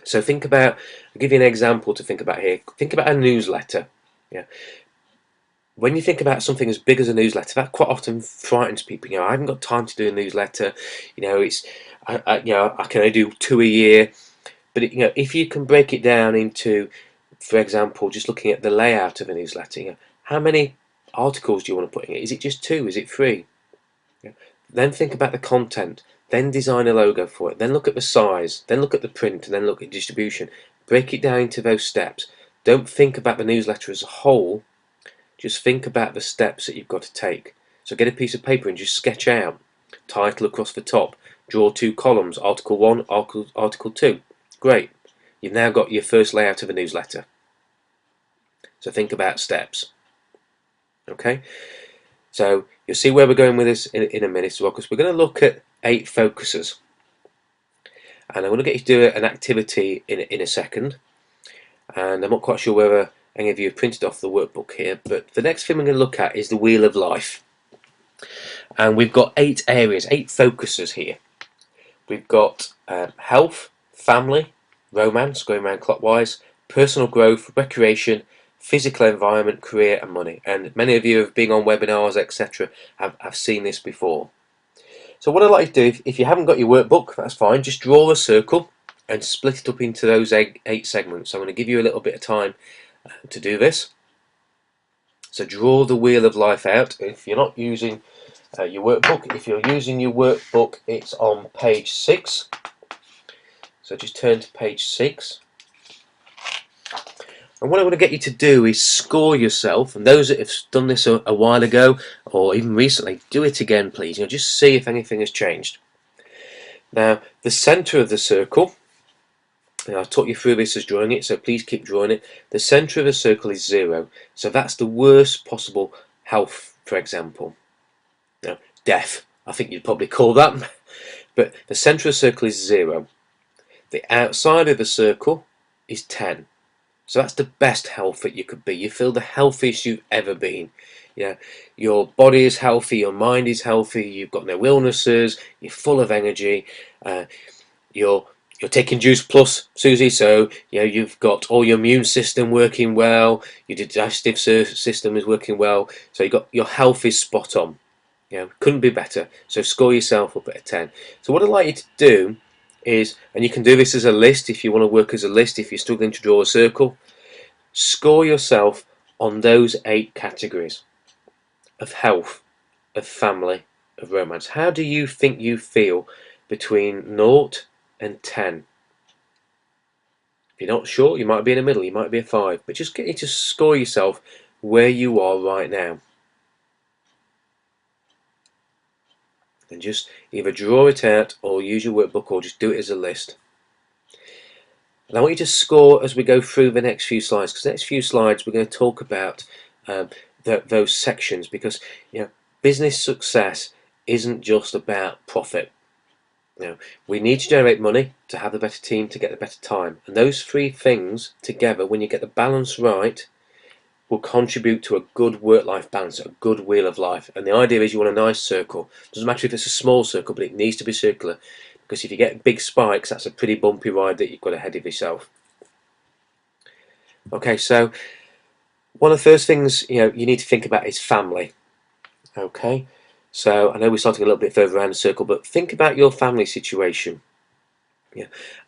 So think about, I'll give you an example to think about here. Think about a newsletter. Yeah. When you think about something as big as a newsletter, that quite often frightens people. I haven't got time to do a newsletter. I can only do 2 a year. But if you can break it down into, for example, just looking at the layout of a newsletter, how many articles do you want to put in it? Is it just 2? Is it 3? Then think about the content. Then design a logo for it. Then look at the size. Then look at the print, and then look at distribution. Break it down into those steps. Don't think about the newsletter as a whole. Just think about the steps that you've got to take. So get a piece of paper and just sketch out title across the top. Draw 2 columns, article 1, article 2. Great. You've now got your first layout of a newsletter. So think about steps. Okay? So you'll see where we're going with this in a minute as well, because we're going to look at 8 focuses. And I want to get you to do an activity in a second. And I'm not quite sure whether any of you have printed off the workbook here, but the next thing we're going to look at is the Wheel of Life. And we've got 8 areas, 8 focuses here. We've got health, family, romance, going around clockwise, personal growth, recreation, physical environment, career and money. And many of you have been on webinars, etc. have seen this before. So what I'd like you to do, if you haven't got your workbook, that's fine, just draw a circle and split it up into those 8 segments. So I'm going to give you a little bit of time to do this. So draw the Wheel of Life out. If you're not using your workbook, if you're using your workbook, it's on page 6. So just turn to page 6. And what I want to get you to do is score yourself, and those that have done this a while ago or even recently, do it again please. Just see if anything has changed. Now the centre of the circle, and I'll talk you through this as drawing it, so please keep drawing it. The centre of the circle is 0, so that's the worst possible health, for example. Now, death, I think you'd probably call that, but the centre of the circle is 0. The outside of the circle is 10. So that's the best health that you could be. You feel the healthiest you've ever been. Your body is healthy, your mind is healthy, you've got no illnesses, you're full of energy, you're taking Juice Plus, Susie, so you've got all your immune system working well, your digestive system is working well, so your health is spot on. Couldn't be better. So score yourself up at a 10. So what I'd like you to do is, and you can do this as a list if you want to work as a list, if you're struggling to draw a circle, score yourself on those 8 categories of health, of family, of romance. How do you think you feel between 0 and 10? If you're not sure, you might be in the middle, you might be a 5, but just get you to score yourself where you are right now. And just either draw it out or use your workbook or just do it as a list. And I want you to score as we go through the next few slides, because the next few slides we're going to talk about those sections, because business success isn't just about profit. We need to generate money to have the better team, to get the better time, and those 3 things together, when you get the balance right, will contribute to a good work-life balance, a good wheel of life. And the idea is you want a nice circle. Doesn't matter if it's a small circle, but it needs to be circular, because if you get big spikes, that's a pretty bumpy ride that you've got ahead of yourself. Okay, so one of the first things you need to think about is family. Okay, so I know we're starting a little bit further around the circle, but think about your family situation.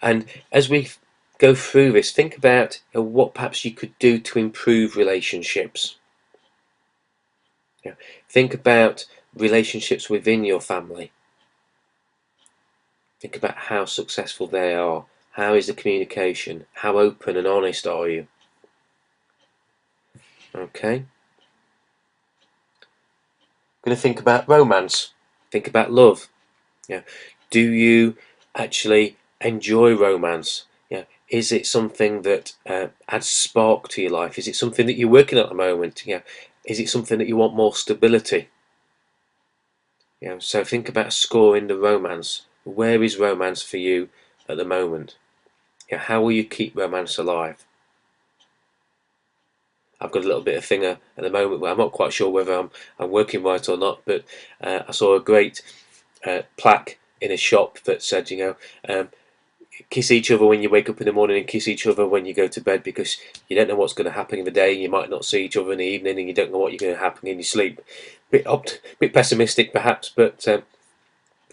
And as we go through this, think about what perhaps you could do to improve relationships. Think about relationships within your family. Think about how successful they are. How is the communication? How open and honest are you? Okay. Going to think about romance. Think about love. Do you actually enjoy romance? Is it something that adds spark to your life? Is it something that you're working at the moment? Is it something that you want more stability? So think about scoring the romance. Where is romance for you at the moment? How will you keep romance alive? I've got a little bit of finger at the moment where I'm not quite sure whether I'm working right or not, but I saw a great plaque in a shop that said, kiss each other when you wake up in the morning and kiss each other when you go to bed, because you don't know what's going to happen in the day. You might not see each other in the evening, and you don't know what's going to happen in your sleep. Bit pessimistic perhaps, but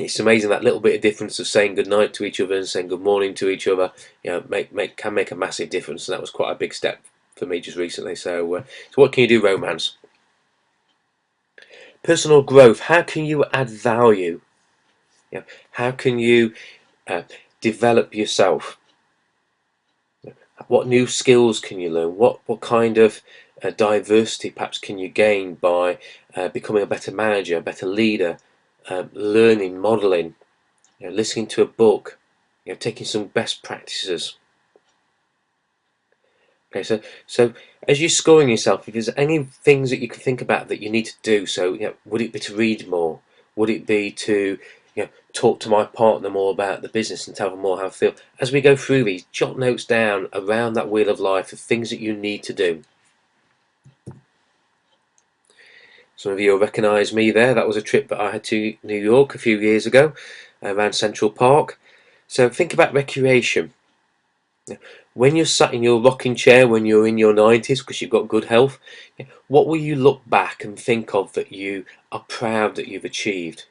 It's amazing that little bit of difference of saying good night to each other and saying good morning to each other, can make a massive difference. And that was quite a big step for me just recently. So what can you do, romance? Personal growth. How can you add value? How can you uh, develop yourself? What new skills can you learn? What kind of diversity perhaps can you gain by becoming a better manager, a better leader, learning, modeling, listening to a book, taking some best practices. Okay, so as you're scoring yourself, if there's any things that you can think about that you need to do, so would it be to read more? Would it be to talk to my partner more about the business and tell them more how I feel? As we go through these, jot notes down around that wheel of life of things that you need to do. Some of you will recognise me there. That was a trip that I had to New York a few years ago, around Central Park. So think about recreation. When you're sat in your rocking chair when you're in your 90s because you've got good health, what will you look back and think of that you are proud that you've achieved?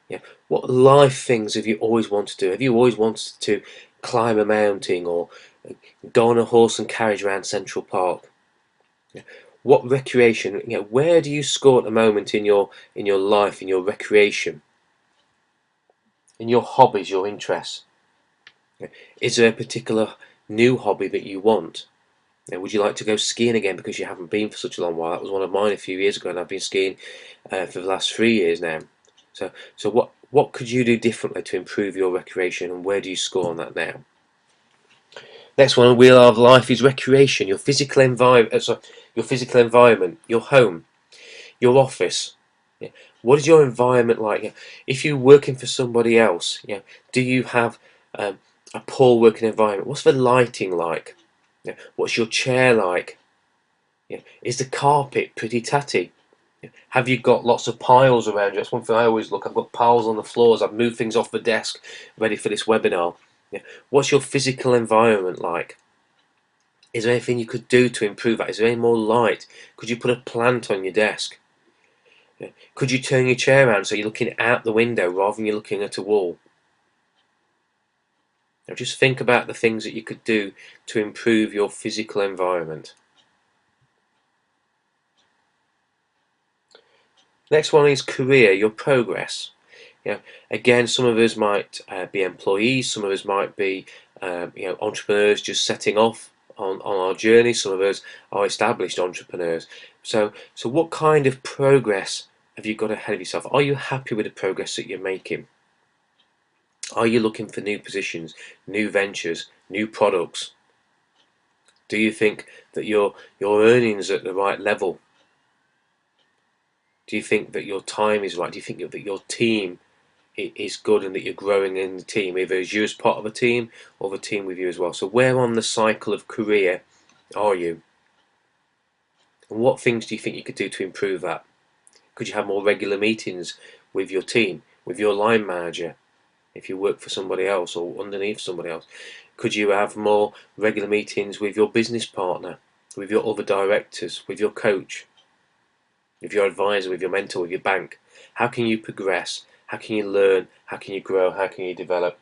What life things have you always wanted to do? Have you always wanted to climb a mountain or go on a horse and carriage around Central Park? What recreation? Where do you score at the moment in your life, in your recreation, in your hobbies, your interests? Is there a particular new hobby that you want? Would you like to go skiing again because you haven't been for such a long while? That was one of mine a few years ago, and I've been skiing for the last 3 years now. So what could you do differently to improve your recreation, and where do you score on that now? Next one on Wheel of Life is recreation. Your physical environment, your home, your office. What is your environment like? If you're working for somebody else, do you have a poor working environment? What's the lighting like? What's your chair like? Is the carpet pretty tatty? Have you got lots of piles around you? That's one thing I always look. I've got piles on the floors. I've moved things off the desk ready for this webinar. What's your physical environment like? Is there anything you could do to improve that? Is there any more light? Could you put a plant on your desk? Could you turn your chair around so you're looking out the window rather than you're looking at a wall? Now just think about the things that you could do to improve your physical environment. Next one is career, your progress. Again, some of us might be employees, some of us might be entrepreneurs just setting off on our journey, some of us are established entrepreneurs. So what kind of progress have you got ahead of yourself? Are you happy with the progress that you're making? Are you looking for new positions, new ventures, new products? Do you think that your earnings are at the right level? Do you think that your time is right? Do you think that your team is good and that you're growing in the team, either as you as part of a team or the team with you as well? So where on the cycle of career are you? And what things do you think you could do to improve that? Could you have more regular meetings with your team, with your line manager, if you work for somebody else or underneath somebody else? Could you have more regular meetings with your business partner, with your other directors, with your coach, with your advisor, with your mentor, with your bank? How can you progress? How can you learn? How can you grow? How can you develop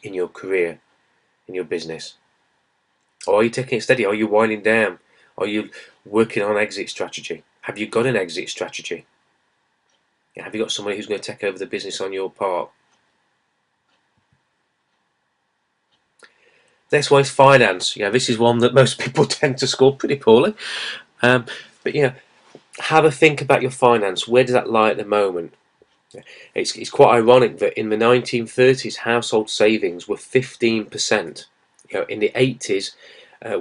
in your career, in your business? Or are you taking it steady? Are you winding down? Are you working on exit strategy? Have you got an exit strategy? Have you got somebody who's going to take over the business on your part? Next one is finance. This is one that most people tend to score pretty poorly. But have a think about your finance. Where does that lie at the moment? It's quite ironic that in the 1930s, household savings were 15%. In the 80s,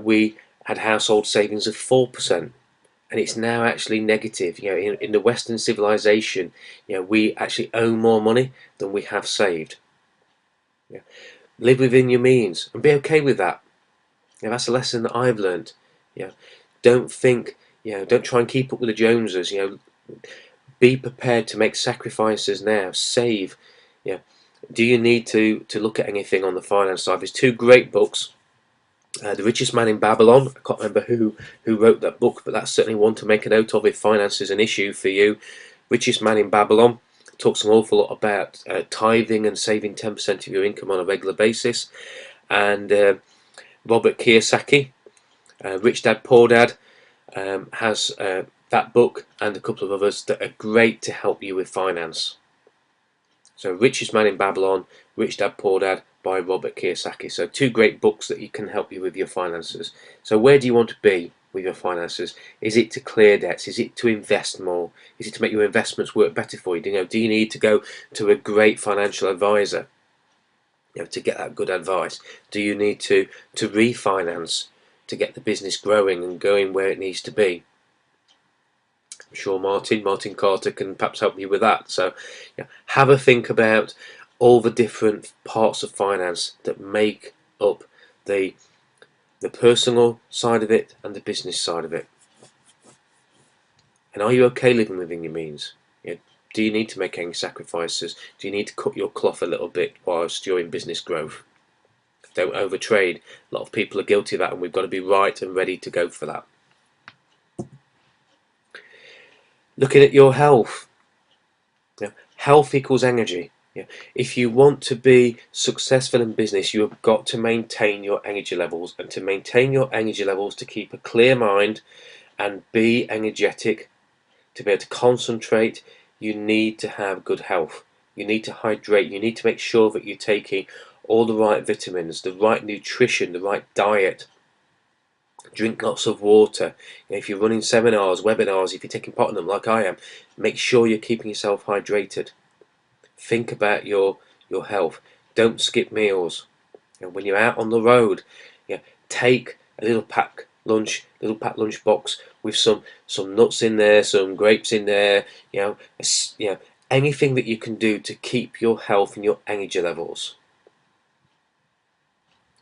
we had household savings of 4%, and it's now actually negative. In the Western civilization, we actually owe more money than we have saved. Live within your means and be okay with that. That's a lesson that I've learned. Don't think. Don't try and keep up with the Joneses. Be prepared to make sacrifices now. Save. Do you need to look at anything on the finance side? There's two great books. The Richest Man in Babylon. I can't remember who wrote that book, but that's certainly one to make a note of if finance is an issue for you. Richest Man in Babylon. talks an awful lot about tithing and saving 10% of your income on a regular basis. And Robert Kiyosaki, Rich Dad Poor Dad, has that book and a couple of others that are great to help you with finance. So Richest Man in Babylon, Rich Dad Poor Dad by Robert Kiyosaki. So two great books that can help you with your finances. So where do you want to be with your finances? Is it to clear debts? Is it to invest more? Is it to make your investments work better for you? Do you need to go to a great financial advisor, to get that good advice? Do you need to refinance to get the business growing and going where it needs to be? I'm sure Martin Carter can perhaps help you with that. So have a think about all the different parts of finance that make up the personal side of it and the business side of it. And are you okay living within your means? Do you need to make any sacrifices? Do you need to cut your cloth a little bit whilst you're in business growth? Don't overtrade. A lot of people are guilty of that, and we've got to be right and ready to go for that. Looking at your health. Health equals energy. If you want to be successful in business, you have got to maintain your energy levels, and to maintain your energy levels, to keep a clear mind and be energetic, to be able to concentrate, you need to have good health. You need to hydrate. You need to make sure that you're taking all the right vitamins, the right nutrition, the right diet. Drink lots of water. If you're running seminars, webinars, if you're taking part in them like I am, make sure you're keeping yourself hydrated. Think about your health. Don't skip meals. When you're out on the road, take a little packed lunch box with some nuts in there, some grapes in there. Anything that you can do to keep your health and your energy levels.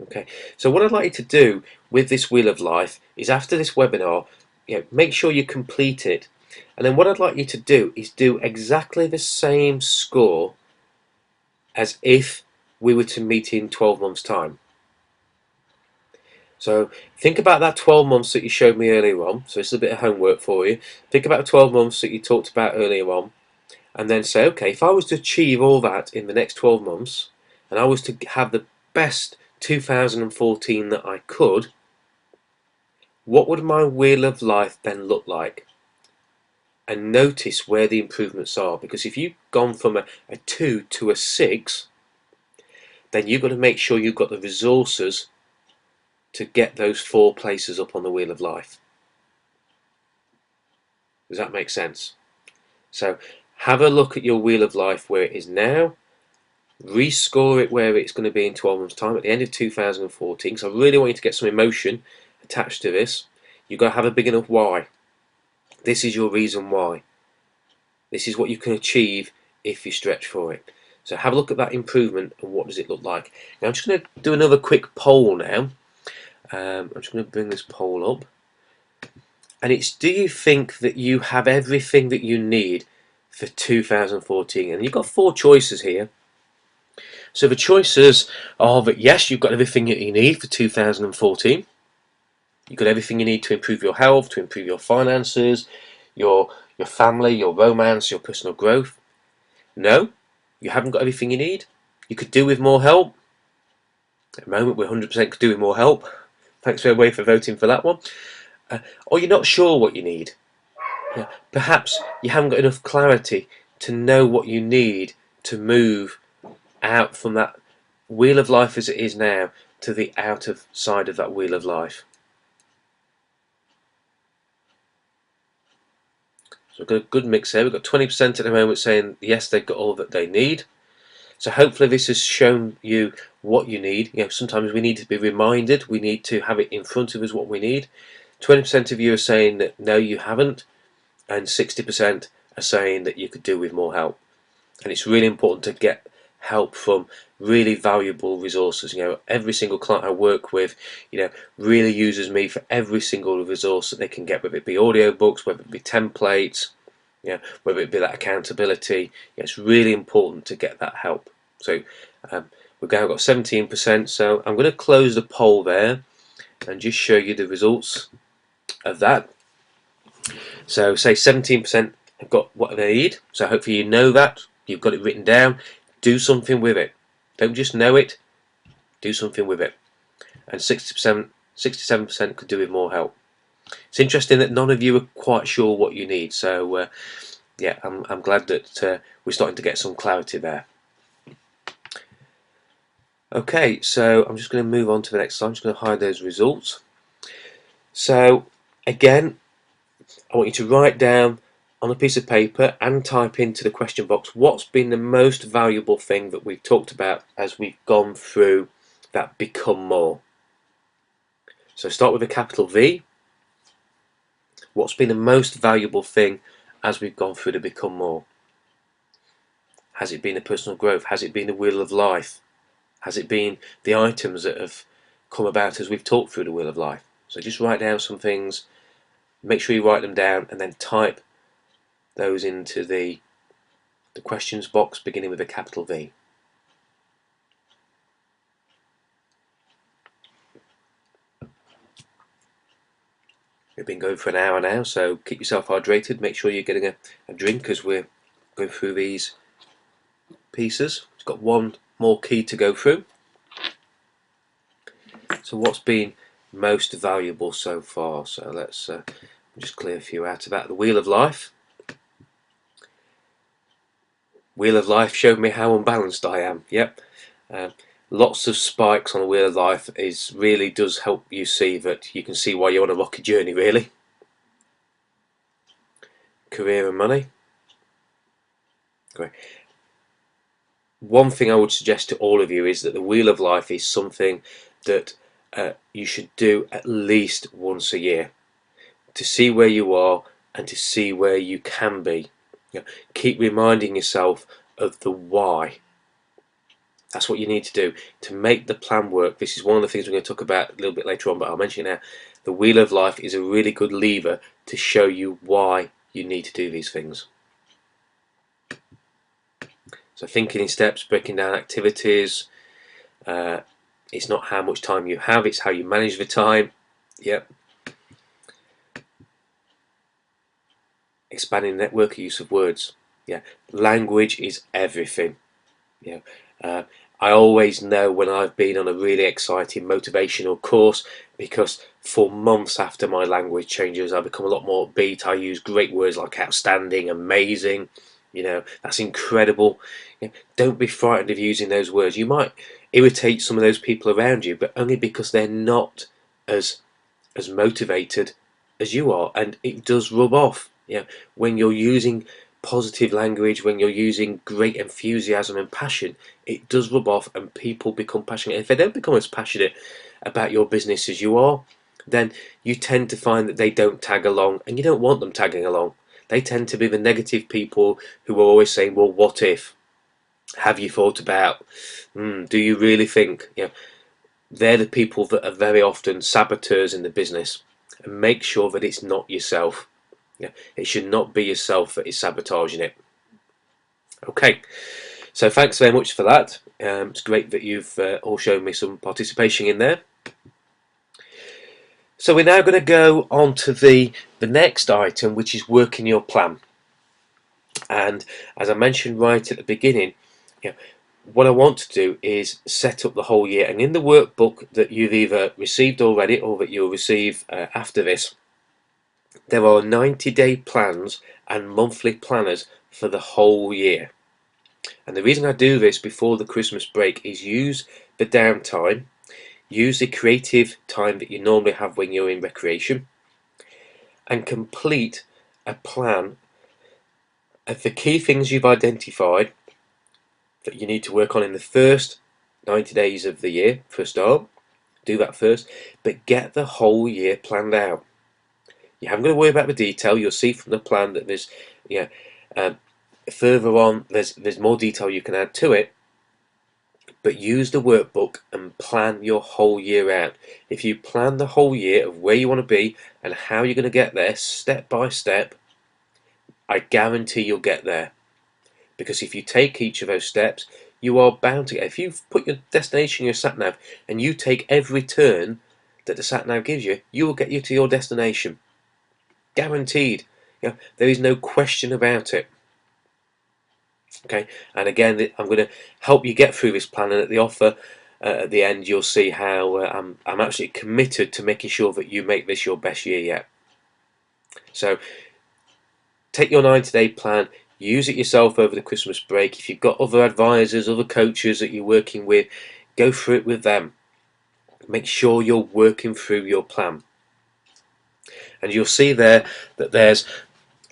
Okay, so what I'd like you to do with this Wheel of Life is, after this webinar, make sure you complete it. And then what I'd like you to do is do exactly the same score as if we were to meet in 12 months' time. So think about that 12 months that you showed me earlier on. So it's a bit of homework for you. Think about 12 months that you talked about earlier on, and then say, okay, if I was to achieve all that in the next 12 months, and I was to have the best 2014 that I could, what would my Wheel of Life then look like? And notice where the improvements are, because if you've gone from a 2 to a 6, then you've got to make sure you've got the resources to get those 4 places up on the Wheel of Life. Does that make sense? So have a look at your Wheel of Life where it is now, rescore it where it's going to be in 12 months' time at the end of 2014. So I really want you to get some emotion attached to this. You've got to have a big enough why. This is your reason why. This is what you can achieve if you stretch for it. So have a look at that improvement and what does it look like. Now I'm just going to do another quick poll now. I'm just going to bring this poll up. And it's, do you think that you have everything that you need for 2014? And you've got 4 choices here. So the choices are that yes, you've got everything that you need for 2014. You've got everything you need to improve your health, to improve your finances, your family, your romance, your personal growth. No, you haven't got everything you need. You could do with more help. At the moment, we're 100% could do with more help. Thanks very much for voting for that one. Or you're not sure what you need. Perhaps you haven't got enough clarity to know what you need to move out from that Wheel of Life as it is now to the outer side of that Wheel of Life. So we've got a good mix here. We've got 20% at the moment saying yes, they've got all that they need. So hopefully this has shown you what you need. Sometimes we need to be reminded. We need to have it in front of us what we need. 20% of you are saying that no, you haven't, and 60% are saying that you could do with more help. And it's really important to get help from really valuable resources. Every single client I work with, really uses me for every single resource that they can get, whether it be audiobooks, whether it be templates, whether it be that accountability. It's really important to get that help. So we've now got 17%. So I'm going to close the poll there and just show you the results of that. So say 17% have got what they need. So hopefully you know that. You've got it written down. Do something with it. Don't just know it. Do something with it. And 60%, 67% could do with more help. It's interesting that none of you are quite sure what you need. So yeah, I'm glad that we're starting to get some clarity there. Okay, so I'm just going to move on to the next slide. I'm just going to hide those results. So again, I want you to write down on a piece of paper and type into the question box what's been the most valuable thing that we've talked about as we've gone through that become more. So start with a capital V. What's been the most valuable thing as we've gone through the become more? Has it been the personal growth? Has it been the wheel of life? Has it been the items that have come about as we've talked through the wheel of life? So just write down some things, make sure you write them down, and then type those into the questions box beginning with a capital V. We've been going for an hour now, so keep yourself hydrated. Make sure you're getting a drink as we're going through these pieces. It's got one more key to go through. So what's been most valuable so far? So let's just clear a few out of that. The Wheel of Life. Wheel of Life showed me how unbalanced I am. Yep. Lots of spikes on the Wheel of Life really does help you see that you can see why you're on a rocky journey, really. Career and money. Great. One thing I would suggest to all of you is that the Wheel of Life is something that you should do at least once a year to see where you are and to see where you can be. Keep reminding yourself of the why. That's what you need to do to make the plan work. This is one of the things we're going to talk about a little bit later on, but I'll mention it now. The Wheel of Life is a really good lever to show you why you need to do these things. So thinking in steps, breaking down activities. It's not how much time you have, it's how you manage the time. Yep. Expanding network, use of words. Yeah, language is everything. Yeah. I always know when I've been on a really exciting motivational course, because for months after my language changes I become a lot more upbeat. I use great words like outstanding, amazing, that's incredible. Don't be frightened of using those words. You might irritate some of those people around you, but only because they're not as motivated as you are, and it does rub off. When you're using positive language, when you're using great enthusiasm and passion, it does rub off and people become passionate. If they don't become as passionate about your business as you are, then you tend to find that they don't tag along, and you don't want them tagging along. They tend to be the negative people who are always saying, well, what if? Have you thought about? Do you really think? They're the people that are very often saboteurs in the business. And make sure that it's not yourself. It should not be yourself that is sabotaging it. Okay, so thanks very much for that. It's great that you've all shown me some participation in there. So we're now going to go on to the next item, which is working your plan. And as I mentioned right at the beginning, what I want to do is set up the whole year. And in the workbook that you've either received already or that you'll receive after this, there are 90-day plans and monthly planners for the whole year. And the reason I do this before the Christmas break is use the downtime, use the creative time that you normally have when you're in recreation, and complete a plan of the key things you've identified that you need to work on in the first 90 days of the year for a start. Do that first, but get the whole year planned out. You haven't got to worry about the detail. You'll see from the plan that there's, further on, there's more detail you can add to it. But use the workbook and plan your whole year out. If you plan the whole year of where you want to be and how you're going to get there, step by step, I guarantee you'll get there. Because if you take each of those steps, you are bound to get. If you put your destination in your sat nav and you take every turn that the sat nav gives you, you will get you to your destination. Guaranteed. There is no question about it. Okay, and again, I'm going to help you get through this plan, and at the offer at the end, you'll see how I'm actually committed to making sure that you make this your best year yet. So take your 90-day plan, use it yourself over the Christmas break. If you've got other advisors, other coaches that you're working with, go through it with them. Make sure you're working through your plan. And you'll see there that there's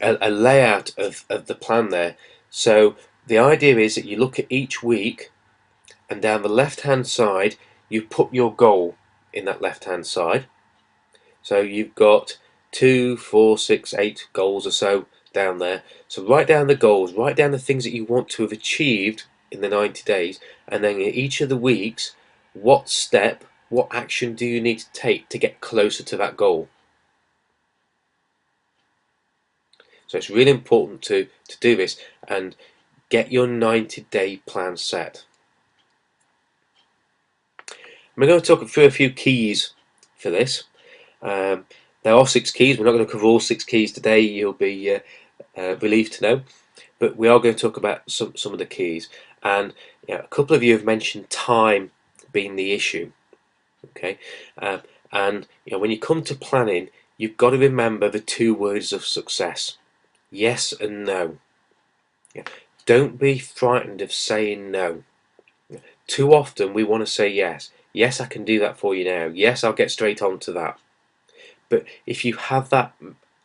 a layout of the plan there. So the idea is that you look at each week, and down the left hand side you put your goal in that left hand side. So you've got 2, 4, 6, 8 goals or so down there. So write down the goals, write down the things that you want to have achieved in the 90 days, and then in each of the weeks, what step, what action do you need to take to get closer to that goal. So it's really important to do this and get your 90-day plan set. I'm going to talk through a few keys for this. There are 6 keys. We're not going to cover all 6 keys today. You'll be relieved to know, but we are going to talk about some of the keys. And a couple of you have mentioned time being the issue. Okay, and when you come to planning, you've got to remember the 2 words of success: yes and no. Don't be frightened of saying no. Too often we want to say yes. Yes, I can do that for you now. Yes, I'll get straight on to that. But if you have that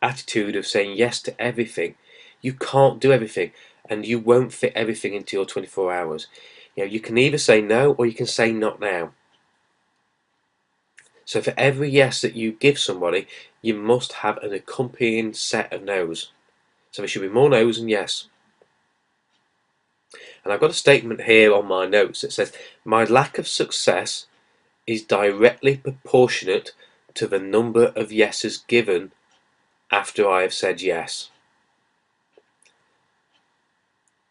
attitude of saying yes to everything, you can't do everything, and you won't fit everything into your 24 hours. You can either say no or you can say not now. So for every yes that you give somebody, you must have an accompanying set of no's. So there should be more no's than yes. And I've got a statement here on my notes that says, my lack of success is directly proportionate to the number of yeses given after I have said yes.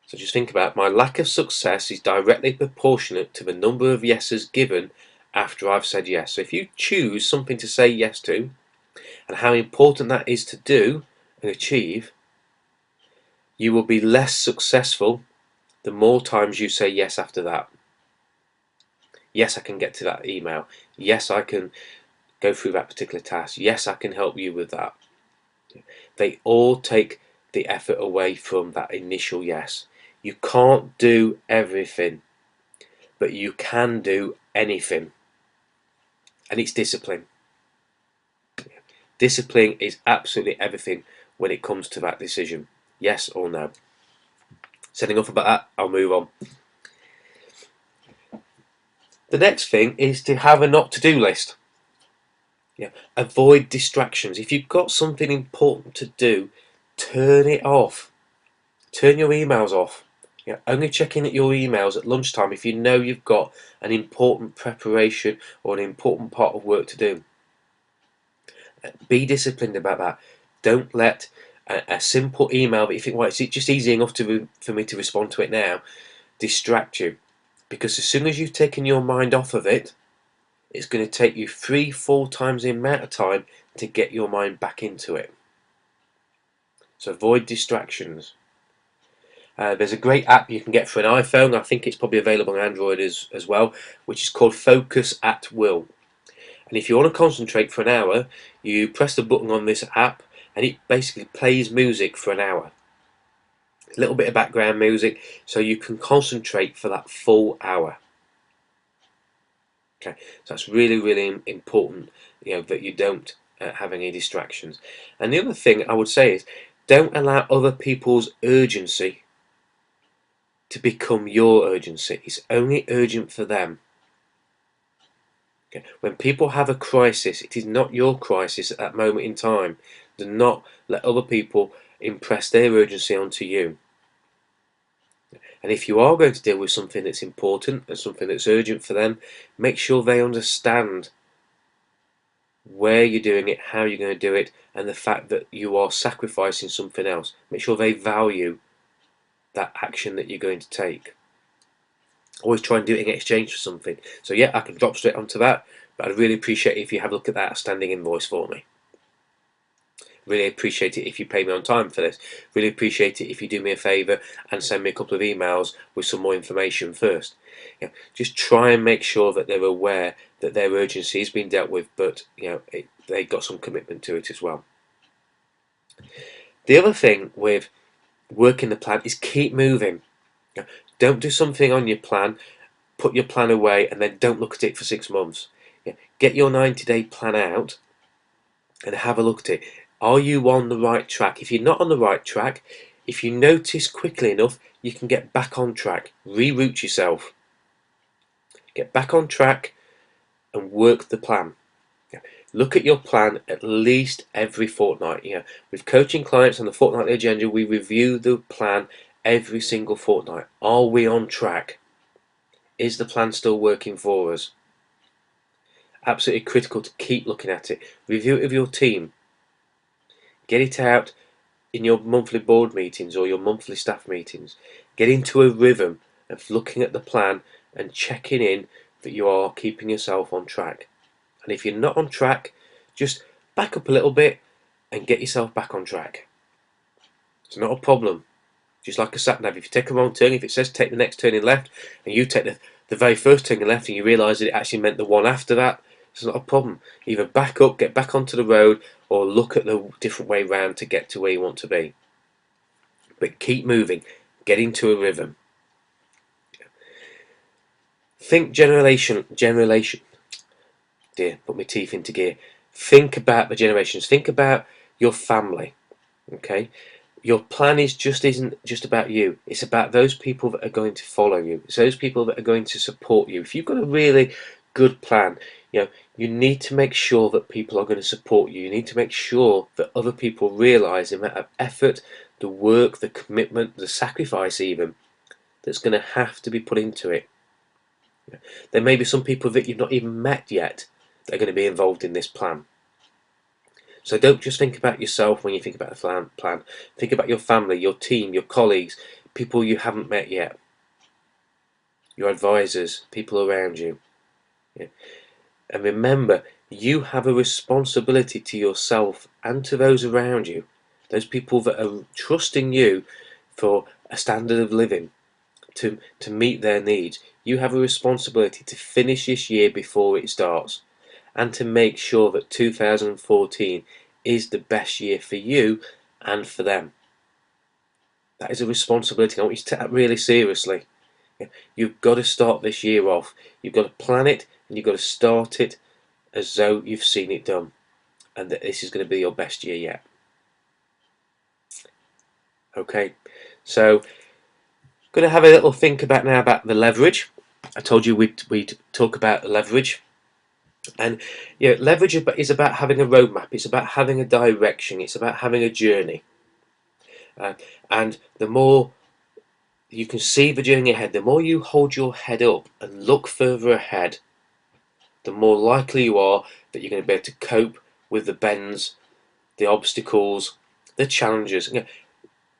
So just think about it. My lack of success is directly proportionate to the number of yeses given after I've said yes. So if you choose something to say yes to, and how important that is to do and achieve, you will be less successful the more times you say yes after that. Yes, I can get to that email. Yes, I can go through that particular task. Yes, I can help you with that. They all take the effort away from that initial yes. You can't do everything, but you can do anything. And it's discipline. Discipline is absolutely everything when it comes to that decision. Yes or no. Said enough about that, I'll move on. The next thing is to have a not to do list. Avoid distractions. If you've got something important to do, turn it off. Turn your emails off. Only check in at your emails at lunchtime if you know you've got an important preparation or an important part of work to do. Be disciplined about that. Don't let a simple email that you think, well, it's just easy enough for me to respond to it now, distract you. Because as soon as you've taken your mind off of it, it's going to take you 3-4 times the amount of time to get your mind back into it. So avoid distractions. There's a great app you can get for an iPhone. I think it's probably available on Android as well, which is called Focus at Will. And if you want to concentrate for an hour, you press the button on this app and it basically plays music for an hour. A little bit of background music so you can concentrate for that full hour. Okay, so that's really, really important, that you don't have any distractions. And the other thing I would say is, don't allow other people's urgency to become your urgency. It's only urgent for them. Okay. When people have a crisis, it is not your crisis at that moment in time. Do not let other people impress their urgency onto you. And if you are going to deal with something that's important and something that's urgent for them, make sure they understand where you're doing it, how you're going to do it, and the fact that you are sacrificing something else. Make sure they value that action that you're going to take. Always try and do it in exchange for something. So yeah, I can drop straight onto that, but I'd really appreciate it if you have a look at that standing invoice for me. Really appreciate it if you pay me on time for this. Really appreciate it if you do me a favour and send me a couple of emails with some more information first. Just try and make sure that they're aware that their urgency is being dealt with, but they got some commitment to it as well. The other thing with working the plan is keep moving. Don't do something on your plan, put your plan away, and then don't look at it for 6 months. Get your 90-day plan out and have a look at it. Are you on the right track? If you're not on the right track, if you notice quickly enough, you can get back on track. Reroute yourself. Get back on track and work the plan. Look at your plan at least every fortnight. With coaching clients on the fortnightly agenda, we review the plan every single fortnight. Are we on track? Is the plan still working for us? Absolutely critical to keep looking at it. Review it with your team. Get it out in your monthly board meetings or your monthly staff meetings. Get into a rhythm of looking at the plan and checking in that you are keeping yourself on track. And if you're not on track, just back up a little bit and get yourself back on track. It's not a problem. Just like a sat nav, if you take a wrong turn, if it says take the next turning left and you take the very first turning left and you realise that it actually meant the one after that, it's not a problem. Either back up, get back onto the road, or look at the different way round to get to where you want to be. But keep moving, get into a rhythm. Think generation. Dear, put my teeth into gear. Think about the generations. Think about your family. Okay, your plan isn't just about you. It's about those people that are going to follow you. It's those people that are going to support you. If you've got a really good plan, you need to make sure that people are going to support you. You need to make sure that other people realise the amount of effort, the work, the commitment, the sacrifice even that's going to have to be put into it. There may be some people that you've not even met yet that are going to be involved in this plan. So don't just think about yourself when you think about the plan. Think about your family, your team, your colleagues, people you haven't met yet, your advisors, people around you. And remember, you have a responsibility to yourself and to those around you, those people that are trusting you for a standard of living, to meet their needs. You have a responsibility to finish this year before it starts, and to make sure that 2014 is the best year for you and for them. That is a responsibility. I want you to take that really seriously. You've got to start this year off. You've got to plan it and you've got to start it as though you've seen it done, and that this is going to be your best year yet. Okay, so going to have a little think about now about the leverage. I told you we'd talk about the leverage. And leverage is about having a roadmap. It's about having a direction. It's about having a journey. And the more you can see the journey ahead, the more you hold your head up and look further ahead, the more likely you are that you're going to be able to cope with the bends, the obstacles, the challenges.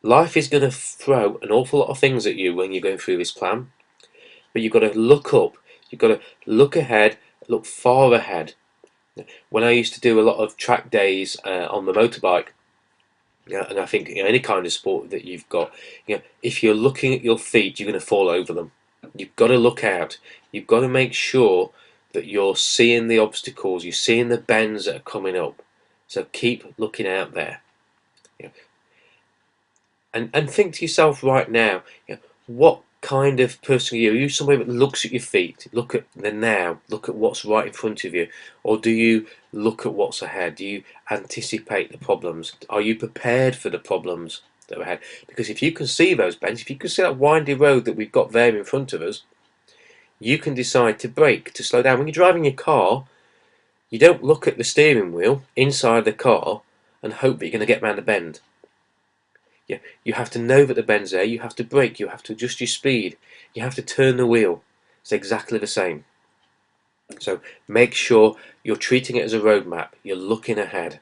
Life is going to throw an awful lot of things at you when you're going through this plan, but you've got to look up. You've got to look ahead, look far ahead. When I used to do a lot of track days on the motorbike, and I think any kind of sport that you've got, if you're looking at your feet, you're going to fall over them. You've got to look out. You've got to make sure that you're seeing the obstacles, you're seeing the bends that are coming up. So keep looking out there. And think to yourself right now, what kind of person are you? Are you somebody that looks at your feet, look at the now, look at what's right in front of you? Or do you look at what's ahead? Do you anticipate the problems? Are you prepared for the problems that are ahead? Because if you can see those bends, if you can see that windy road that we've got there in front of us, you can decide to brake, to slow down. When you're driving your car, you don't look at the steering wheel inside the car and hope that you're going to get round the bend. You have to know that the bend's there, you have to brake, you have to adjust your speed, you have to turn the wheel. It's exactly the same. So make sure you're treating it as a roadmap, you're looking ahead,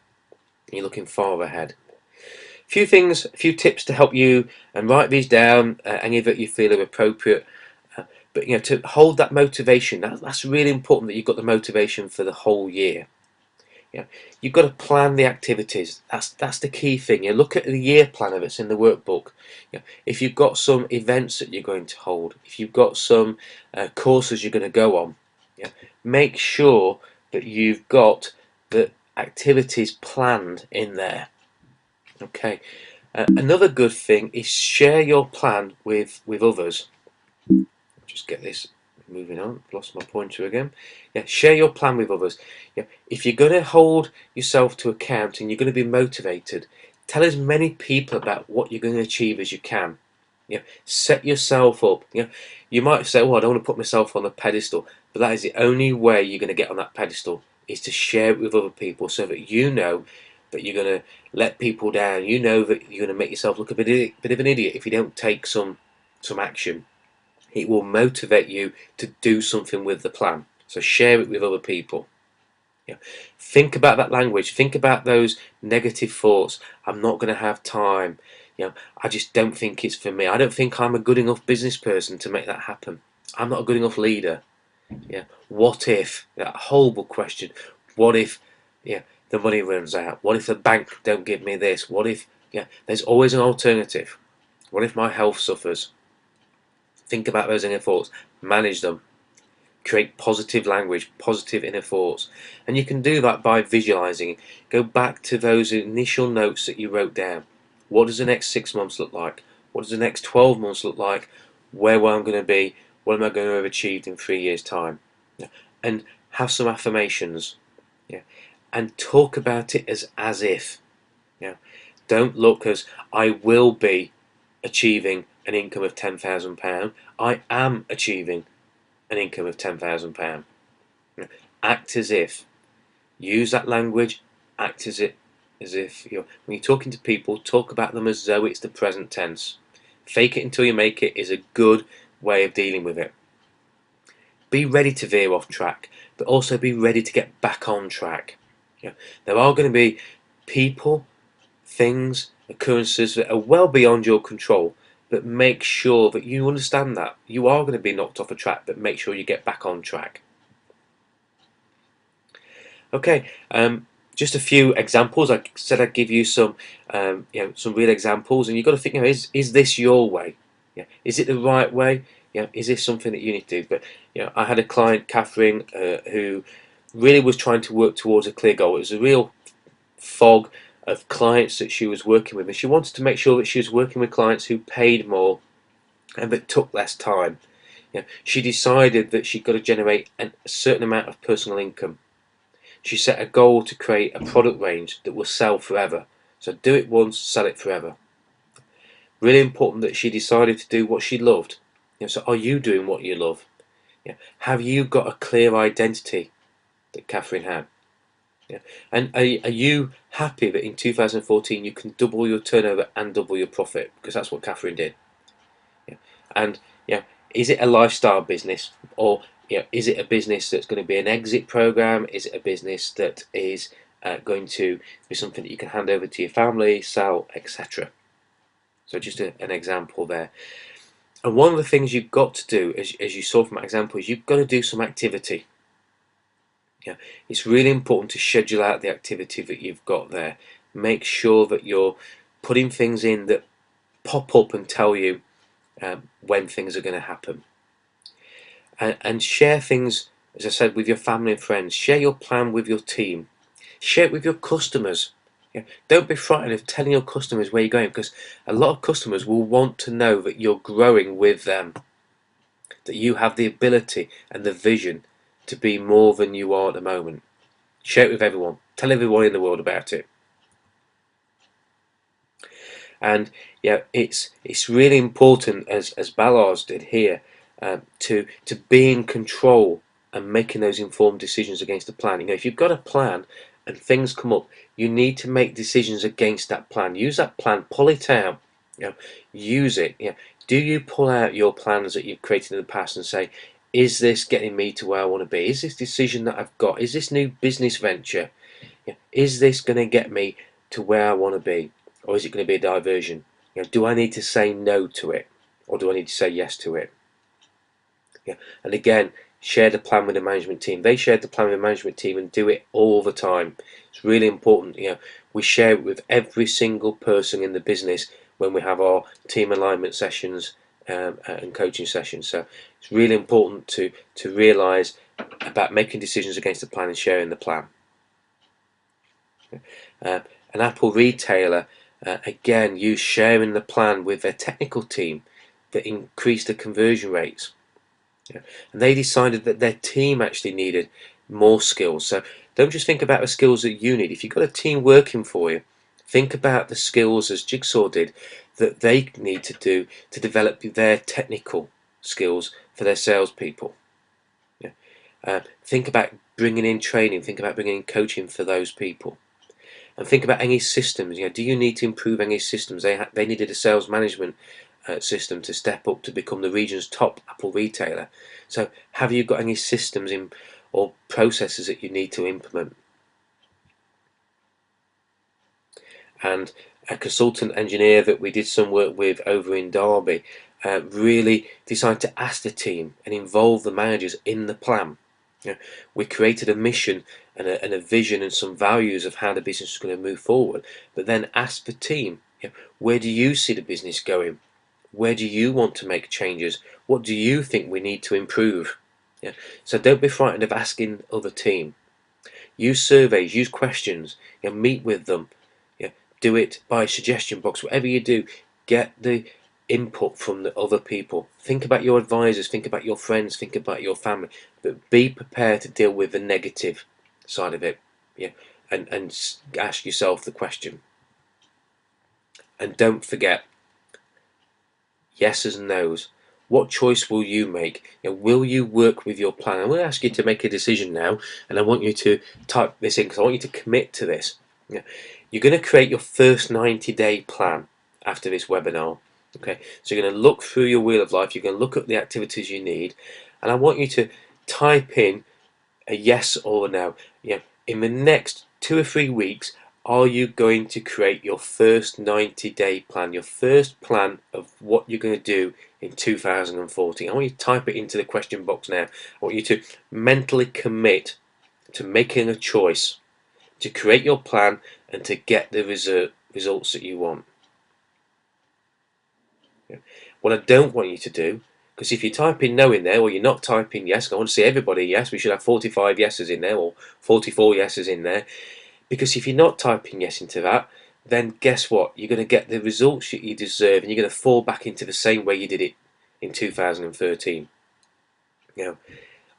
you're looking far ahead. A few things, a few tips to help you, and write these down, any that you feel are appropriate. But to hold that motivation, that's really important, that you've got the motivation for the whole year. Yeah, you've got to plan the activities. That's the key thing. You look at the year planner that's in the workbook. If you've got some events that you're going to hold, if you've got some courses you're going to go on, make sure that you've got the activities planned in there. Okay. Another good thing is share your plan with others. Just get this moving on. Lost my pointer again. Share your plan with others. If you're going to hold yourself to account and you're going to be motivated, tell as many people about what you're going to achieve as you can. Set yourself up. You might say, "Well, I don't want to put myself on a pedestal," but that is the only way you're going to get on that pedestal, is to share it with other people, so that you know that you're going to let people down. You know that you're going to make yourself look a bit of an idiot if you don't take some action. It will motivate you to do something with the plan. So share it with other people. Think about that language. Think about those negative thoughts. I'm not going to have time. I just don't think it's for me. I don't think I'm a good enough business person to make that happen. I'm not a good enough leader. What if? That horrible question. What if? The money runs out. What if the bank don't give me this? What if? There's always an alternative. What if my health suffers? Think about those inner thoughts. Manage them. Create positive language, positive inner thoughts. And you can do that by visualizing. Go back to those initial notes that you wrote down. What does the next 6 months look like? What does the next 12 months look like? Where I'm going to be? What am I going to have achieved in 3 years' time? And have some affirmations. And talk about it as if. Don't look as, I will be achieving an income of £10,000. I am achieving an income of £10,000. Act as if. Use that language. Act as if when you're talking to people, talk about them as though it's the present tense. Fake it until you make it is a good way of dealing with it. Be ready to veer off track, but also be ready to get back on track. There are going to be people, things, occurrences that are well beyond your control, but make sure that you understand that you are going to be knocked off a track, but make sure you get back on track. Okay, just a few examples. I said I'd give you some, some real examples, and you've got to think, is this your way? Is it the right way? Is this something that you need to do? But I had a client, Catherine, who really was trying to work towards a clear goal. It was a real fog of clients that she was working with, and she wanted to make sure that she was working with clients who paid more and that took less time. She decided that she'd got to generate a certain amount of personal income. She set a goal to create a product range that will sell forever. So do it once, sell it forever. Really important that she decided to do what she loved. So are you doing what you love? Have you got a clear identity that Catherine had? And are you happy that in 2014 you can double your turnover and double your profit? Because that's what Catherine did. And is it a lifestyle business, or is it a business that's going to be an exit program? Is it a business that is going to be something that you can hand over to your family, sell, etc.? So just an example there. And one of the things you've got to do, as you saw from my example, is you've got to do some activity. It's really important to schedule out the activity that you've got there. Make sure that you're putting things in that pop up and tell you when things are going to happen. And share things, as I said, with your family and friends. Share your plan with your team. Share it with your customers. Don't be frightened of telling your customers where you're going, because a lot of customers will want to know that you're growing with them, that you have the ability and the vision to be more than you are at the moment. Share it with everyone. Tell everyone in the world about it. And it's really important, as Balazs did here, to be in control and making those informed decisions against the plan. If you've got a plan and things come up, you need to make decisions against that plan. Use that plan, pull it out, use it. Do you pull out your plans that you've created in the past and say, is this getting me to where I want to be? Is this decision that I've got, is this new business venture, is this going to get me to where I want to be? Or is it going to be a diversion? Do I need to say no to it, or do I need to say yes to it? And again, share the plan with the management team. They share the plan with the management team and do it all the time. It's really important. We share it with every single person in the business when we have our team alignment sessions and coaching sessions. So it's really important to realise about making decisions against the plan and sharing the plan. An Apple retailer again used sharing the plan with their technical team that increased the conversion rates. And they decided that their team actually needed more skills. So don't just think about the skills that you need. If you've got a team working for you, think about the skills, as Jigsaw did, that they need to do to develop their technical skills for their salespeople. Think about bringing in training. Think about bringing in coaching for those people. And think about any systems. Do you need to improve any systems? They needed a sales management system to step up to become the region's top Apple retailer. So have you got any systems in or processes that you need to implement? And a consultant engineer that we did some work with over in Derby really decided to ask the team and involve the managers in the plan. We created a mission and a vision and some values of how the business is going to move forward, but then asked the team, where do you see the business going? Where do you want to make changes? What do you think we need to improve? So don't be frightened of asking other team. Use surveys, use questions, meet with them. Do it by suggestion box. Whatever you do, get the input from the other people. Think about your advisors, think about your friends, think about your family, but be prepared to deal with the negative side of it. And ask yourself the question. And don't forget, yeses and nos. What choice will you make? Will you work with your plan? I'm going to ask you to make a decision now, and I want you to type this in because I want you to commit to this. You're going to create your first 90-day plan after this webinar. Okay, so you're going to look through your wheel of life. You're going to look at the activities you need, and I want you to type in a yes or a no. In the next 2 or 3 weeks, are you going to create your first 90-day plan, your first plan of what you're going to do in 2014? I want you to type it into the question box now. I want you to mentally commit to making a choice to create your plan and to get the results that you want. What I don't want you to do, because if you type in no in there, or you're not typing yes, I want to see everybody yes, we should have 45 yeses in there, or 44 yeses in there, because if you're not typing yes into that, then guess what? You're going to get the results that you deserve, and you're going to fall back into the same way you did it in 2013.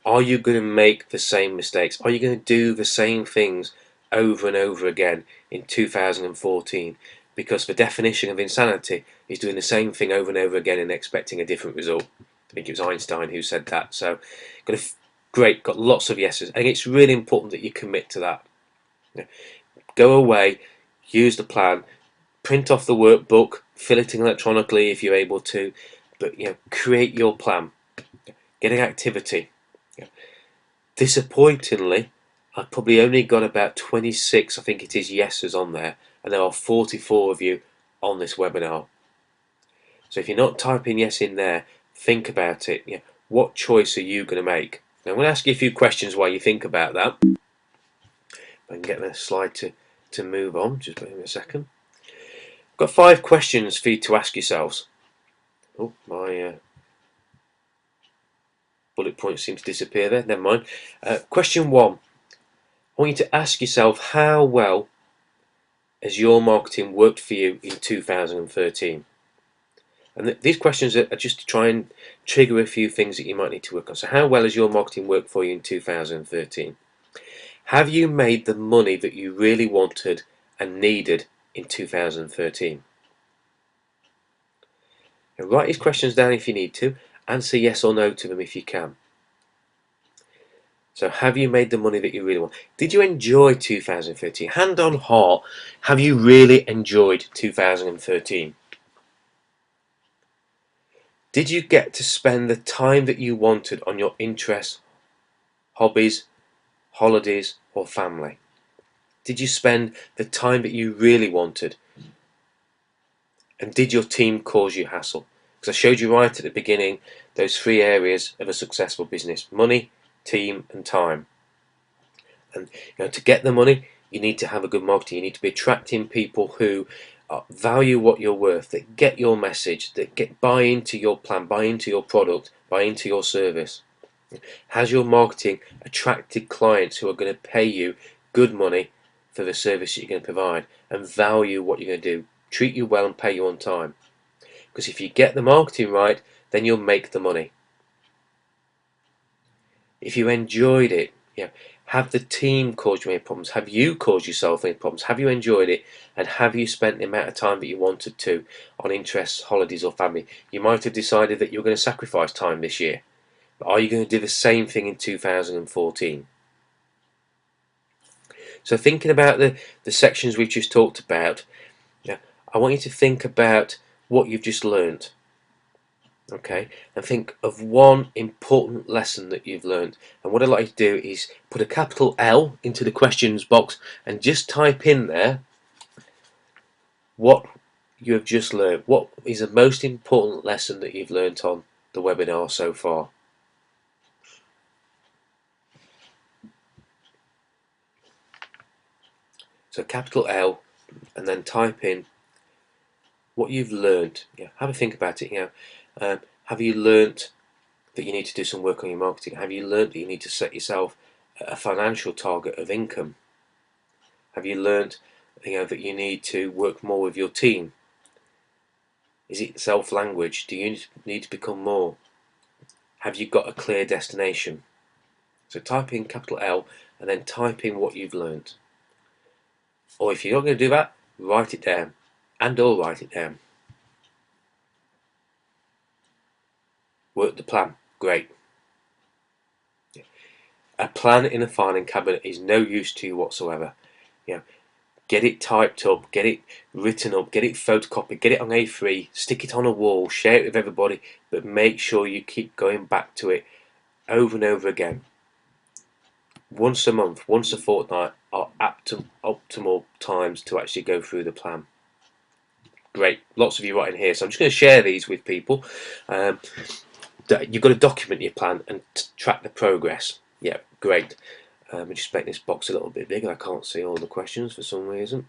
Are you going to make the same mistakes? Are you going to do the same things over and over again in 2014? Because the definition of insanity is doing the same thing over and over again and expecting a different result. I think it was Einstein who said that. So, got lots of yeses, and it's really important that you commit to that. Go away, use the plan, print off the workbook, fill it in electronically if you're able to, but create your plan. Get an activity. Disappointingly, I've probably only got about 26, I think it is, yeses on there, and there are 44 of you on this webinar. So if you're not typing yes in there, think about it. What choice are you going to make? Now I'm going to ask you a few questions while you think about that. I can get the slide to move on. Just wait a second. I've got 5 questions for you to ask yourselves. Oh, my bullet points seem to disappear there. Never mind. Question 1. I want you to ask yourself, how well has your marketing worked for you in 2013? And these questions are just to try and trigger a few things that you might need to work on. So how well has your marketing worked for you in 2013? Have you made the money that you really wanted and needed in 2013? Now write these questions down if you need to. Answer yes or no to them if you can. So have you made the money that you really want? Did you enjoy 2013? Hand on heart, have you really enjoyed 2013? Did you get to spend the time that you wanted on your interests, hobbies, holidays, or family? Did you spend the time that you really wanted? And did your team cause you hassle? Because I showed you right at the beginning those three areas of a successful business: money, team, and time. And to get the money, you need to have a good marketing. You need to be attracting people who value what you're worth, that get your message, that buy into your plan, buy into your product, buy into your service. Has your marketing attracted clients who are going to pay you good money for the service that you're going to provide and value what you're going to do, treat you well and pay you on time? Because if you get the marketing right, then you'll make the money. If you enjoyed it, have the team caused you any problems? Have you caused yourself any problems? Have you enjoyed it? And have you spent the amount of time that you wanted to on interests, holidays, or family? You might have decided that you're going to sacrifice time this year. But are you going to do the same thing in 2014? So thinking about the sections we've just talked about, I want you to think about what you've just learned. Okay, and think of one important lesson that you've learned. And what I'd like you to do is put a capital L into the questions box and just type in there what you have just learned. What is the most important lesson that you've learned on the webinar so far? So capital L, and then type in what you've learned. Have a think about it. Have you learned that you need to do some work on your marketing? Have you learned that you need to set yourself a financial target of income? Have you learned that you need to work more with your team? Is it self-language? Do you need to become more? Have you got a clear destination? So type in capital L and then type in what you've learned. Or if you're not going to do that, write it down, or write it down. Work the plan. Great. A plan in a filing cabinet is no use to you whatsoever. Get it typed up, get it written up, get it photocopied, get it on A3, stick it on a wall, share it with everybody, but make sure you keep going back to it over and over again. Once a month, once a fortnight are optimal times to actually go through the plan. Great, lots of you writing here, so I'm just going to share these with people. You've got to document your plan and track the progress. Yeah, great. Let me just make this box a little bit bigger. I can't see all the questions for some reason.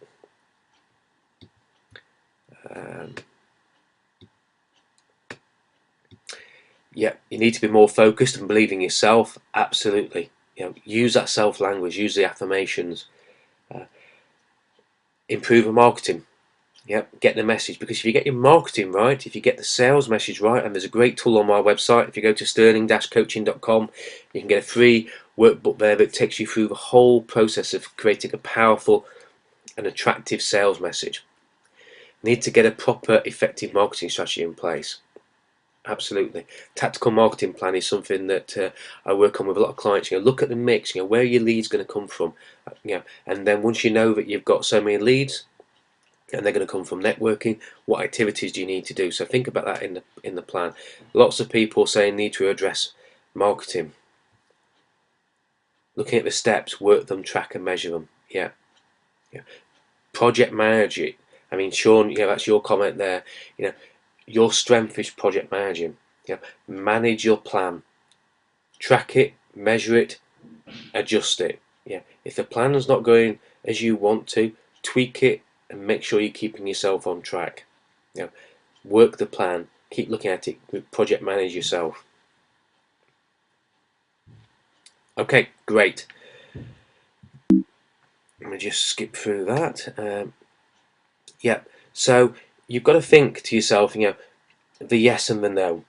Yeah, you need to be more focused and believe in yourself. Absolutely. Use that self-language. Use the affirmations. Improve your marketing. Get the message, because if you get your marketing right, if you get the sales message right, and there's a great tool on my website. If you go to sterling-coaching.com, you can get a free workbook there that takes you through the whole process of creating a powerful and attractive sales message. You need to get a proper, effective marketing strategy in place. Absolutely. Tactical marketing plan is something that I work on with a lot of clients. Look at the mix. Where are your leads going to come from? And then once you know that you've got so many leads, and they're going to come from networking, what activities do you need to do? So think about that in the plan. Lots of people saying need to address marketing. Looking at the steps, work them, track and measure them. Yeah. Project manage it. I mean, Sean, that's your comment there. Your strength is project managing. Manage your plan. Track it, measure it, adjust it. If the plan is not going as you want to, tweak it and make sure you're keeping yourself on track. Work the plan, keep looking at it, project manage yourself. Okay, great. Let me just skip through that. So you've got to think to yourself, the yes and the no.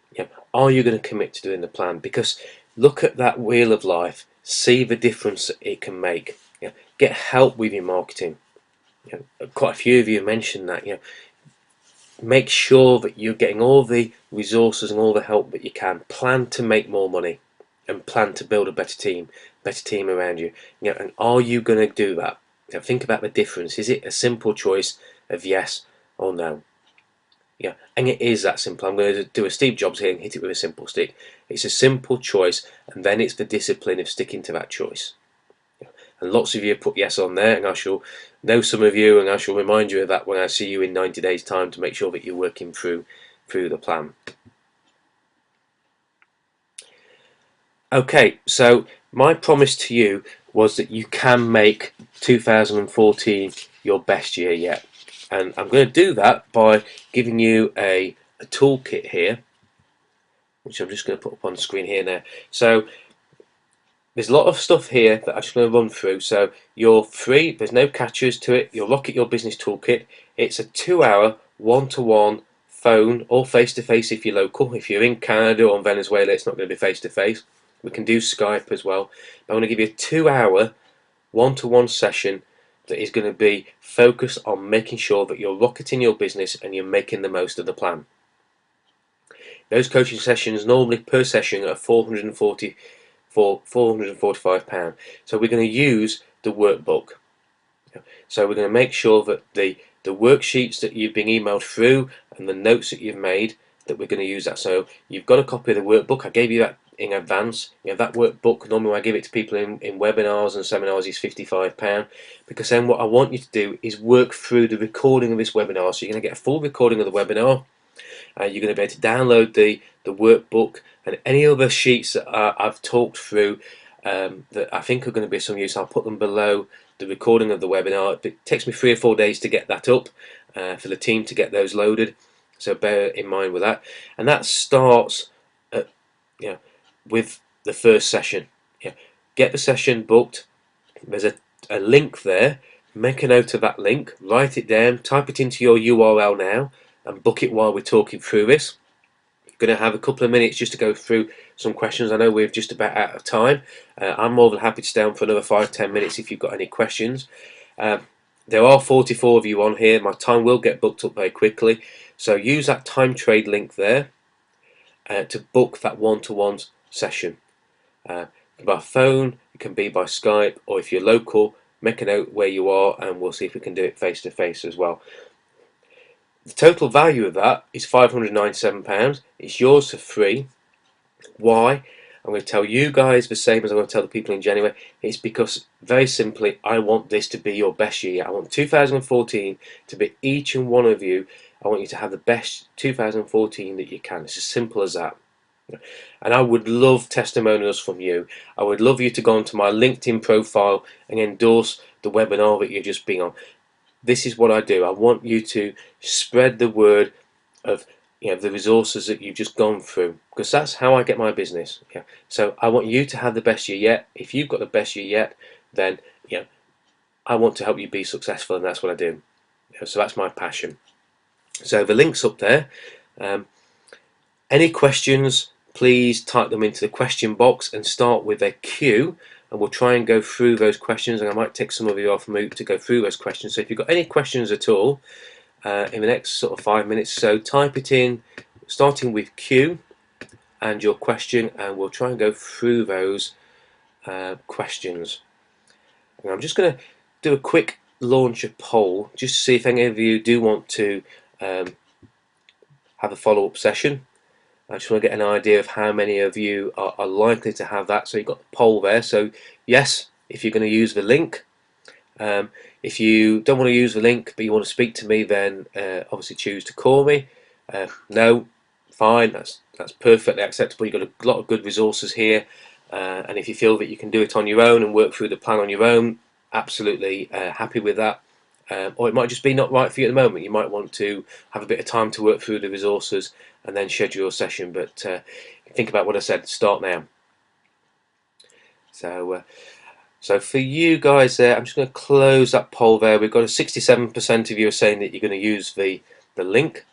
Are you going to commit to doing the plan? Because look at that wheel of life, see the difference it can make. Get help with your marketing. Quite a few of you mentioned that. Make sure that you're getting all the resources and all the help that you can. Plan to make more money, and plan to build a better team around you. And are you going to do that? Think about the difference. Is it a simple choice of yes or no? And it is that simple. I'm going to do a Steve Jobs here and hit it with a simple stick. It's a simple choice, and then it's the discipline of sticking to that choice. And lots of you put yes on there, and I shall know some of you, and I shall remind you of that when I see you in 90 days time to make sure that you're working through the plan. Okay, so my promise to you was that you can make 2014 your best year yet. And I'm going to do that by giving you a toolkit here, which I'm just going to put up on the screen here now. So there's a lot of stuff here that I'm just going to run through. So you're free, there's no catches to it. Your Rocket Your Business Toolkit. It's a 2-hour one-to-one phone or face-to-face if you're local. If you're in Canada or in Venezuela, it's not going to be face-to-face. We can do Skype as well. But I'm going to give you a 2-hour one-to-one session that is going to be focused on making sure that you're rocketing your business and you're making the most of the plan. Those coaching sessions normally per session are £445. So we're going to use the workbook. So we're going to make sure that the worksheets that you've been emailed through and the notes that you've made, that we're going to use that. So you've got a copy of the workbook. I gave you that in advance. You know, that workbook, normally I give it to people in webinars and seminars, is £55, because then what I want you to do is work through the recording of this webinar. So you're going to get a full recording of the webinar. You're going to be able to download the workbook and any other sheets that I've talked through that I think are going to be of some use. I'll put them below the recording of the webinar. It takes me 3 or 4 days to get that up for the team to get those loaded, so bear in mind with that. And that starts at, with the first session. Get the session booked. There's a link there. Make a note of that link, write it down, type it into your URL now, and book it while we're talking through this. You're going to have a couple of minutes just to go through some questions. I know we're just about out of time. I'm more than happy to stay on for another 5-10 minutes if you've got any questions. There are 44 of you on here. My time will get booked up very quickly, so use that time trade link there to book that one-to-one session. By phone, it can be by Skype, or if you're local, make a note where you are and we'll see if we can do it face to face as well. The total value of that is £597. It's yours for free. Why? I'm going to tell you guys the same as I'm going to tell the people in January. It's because, very simply, I want this to be your best year. I want 2014 to be each and one of you. I want you to have the best 2014 that you can. It's as simple as that. And I would love testimonials from you. I would love you to go onto my LinkedIn profile and endorse the webinar that you've just been on. This is what I do. I want you to spread the word of the resources that you've just gone through, because that's how I get my business. So I want you to have the best year yet. If you've got the best year yet, then I want to help you be successful, and that's what I do. So that's my passion. So the link's up there. Any questions, please type them into the question box and start with a Q, and we'll try and go through those questions, and I might take some of you off mute to go through those questions. So if you've got any questions at all in the next sort of 5 minutes, so type it in, starting with Q and your question, and we'll try and go through those questions. And I'm just going to do a quick launch a poll just to see if any of you do want to have a follow-up session. I just want to get an idea of how many of you are likely to have that. So you've got the poll there. So yes, if you're going to use the link. If you don't want to use the link but you want to speak to me, then obviously choose to call me. No, fine, that's perfectly acceptable. You've got a lot of good resources here, and if you feel that you can do it on your own and work through the plan on your own, absolutely happy with that. Or it might just be not right for you at the moment. You might want to have a bit of time to work through the resources and then schedule your session. But think about what I said. Start now. So for you guys there, I'm just going to close that poll there. We've got a 67% of you are saying that you're going to use the link.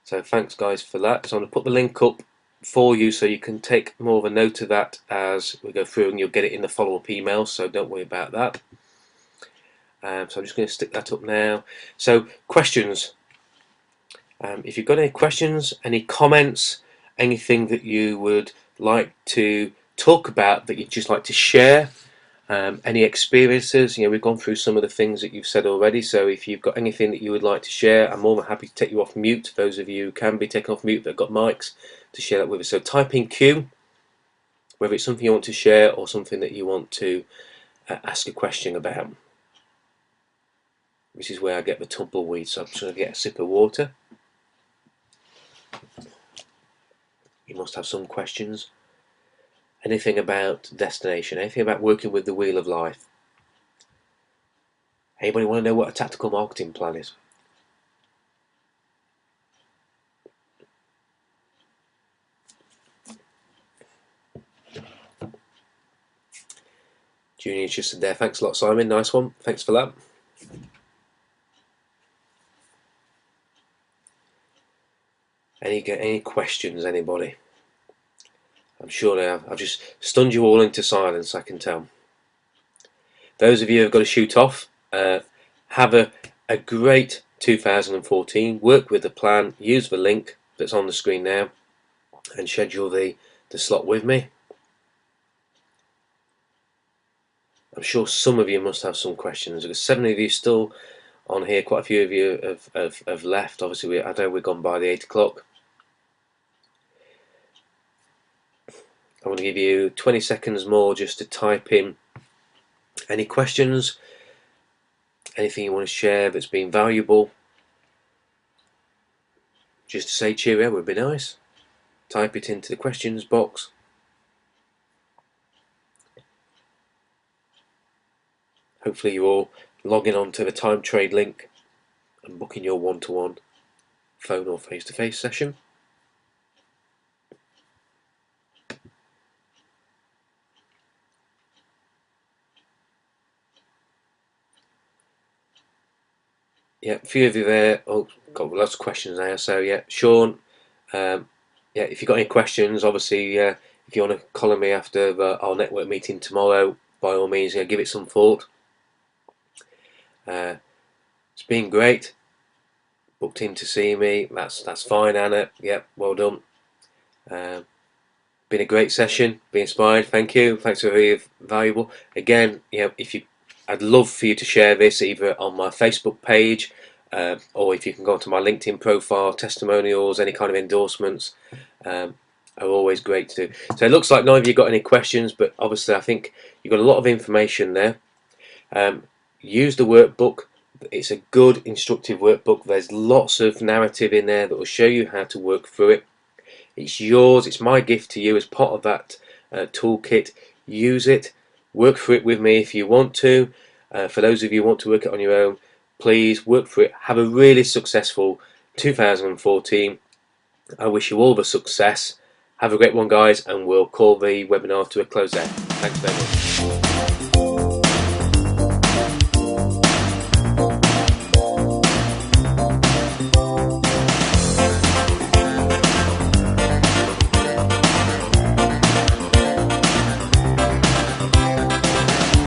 So thanks guys for that. So I'm going to put the link up for you so you can take more of a note of that as we go through, and you'll get it in the follow-up email, so don't worry about that. So I'm just going to stick that up now. So questions. If you've got any questions, any comments, anything that you would like to talk about, that you'd just like to share, any experiences, we've gone through some of the things that you've said already, so if you've got anything that you would like to share, I'm more than happy to take you off mute. Those of you who can be taken off mute that have got mics, to share that with us. So type in Q, whether it's something you want to share or something that you want to ask a question about. This is where I get the tumbleweed, so I'm just going to get a sip of water. You must have some questions. anything about destination, anything about working with the wheel of life. Anybody want to know what a tactical marketing plan is? Junior's just said there, thanks a lot, Simon. Nice one. Thanks for that. Any questions, anybody? I'm sure they have. I've just stunned you all into silence, I can tell. Those of you who have got to shoot off, have a great 2014. Work with the plan, use the link that's on the screen now, and schedule the slot with me. I'm sure some of you must have some questions. There's 7 of you still on here. Quite a few of you have left. Obviously, I know we've gone by the 8 o'clock. I want to give you 20 seconds more just to type in any questions, anything you want to share that's been valuable. Just to say cheerio would be nice. Type it into the questions box. Hopefully you're all logging on to the Time Trade link and booking your one-to-one phone or face-to-face session. Yeah, a few of you there. Oh, got lots of questions now. So yeah, Sean. Yeah, if you've got any questions, obviously, if you want to call me after our network meeting tomorrow, by all means, give it some thought. It's been great. Booked in to see me. That's fine, Anna. Yep, well done. Been a great session. Been inspired. Thank you. Thanks for being valuable. Again, I'd love for you to share this either on my Facebook page, or if you can go onto my LinkedIn profile. Testimonials, any kind of endorsements, are always great to do. So it looks like none of you got any questions, but obviously I think you've got a lot of information there. Use the workbook. It's a good instructive workbook. There's lots of narrative in there that will show you how to work through it. It's yours. It's my gift to you as part of that toolkit. Use it. Work through it with me if you want to. For those of you who want to work it on your own, please work through it. Have a really successful 2014. I wish you all the success. Have a great one, guys, and we'll call the webinar to a close there. Thanks very much.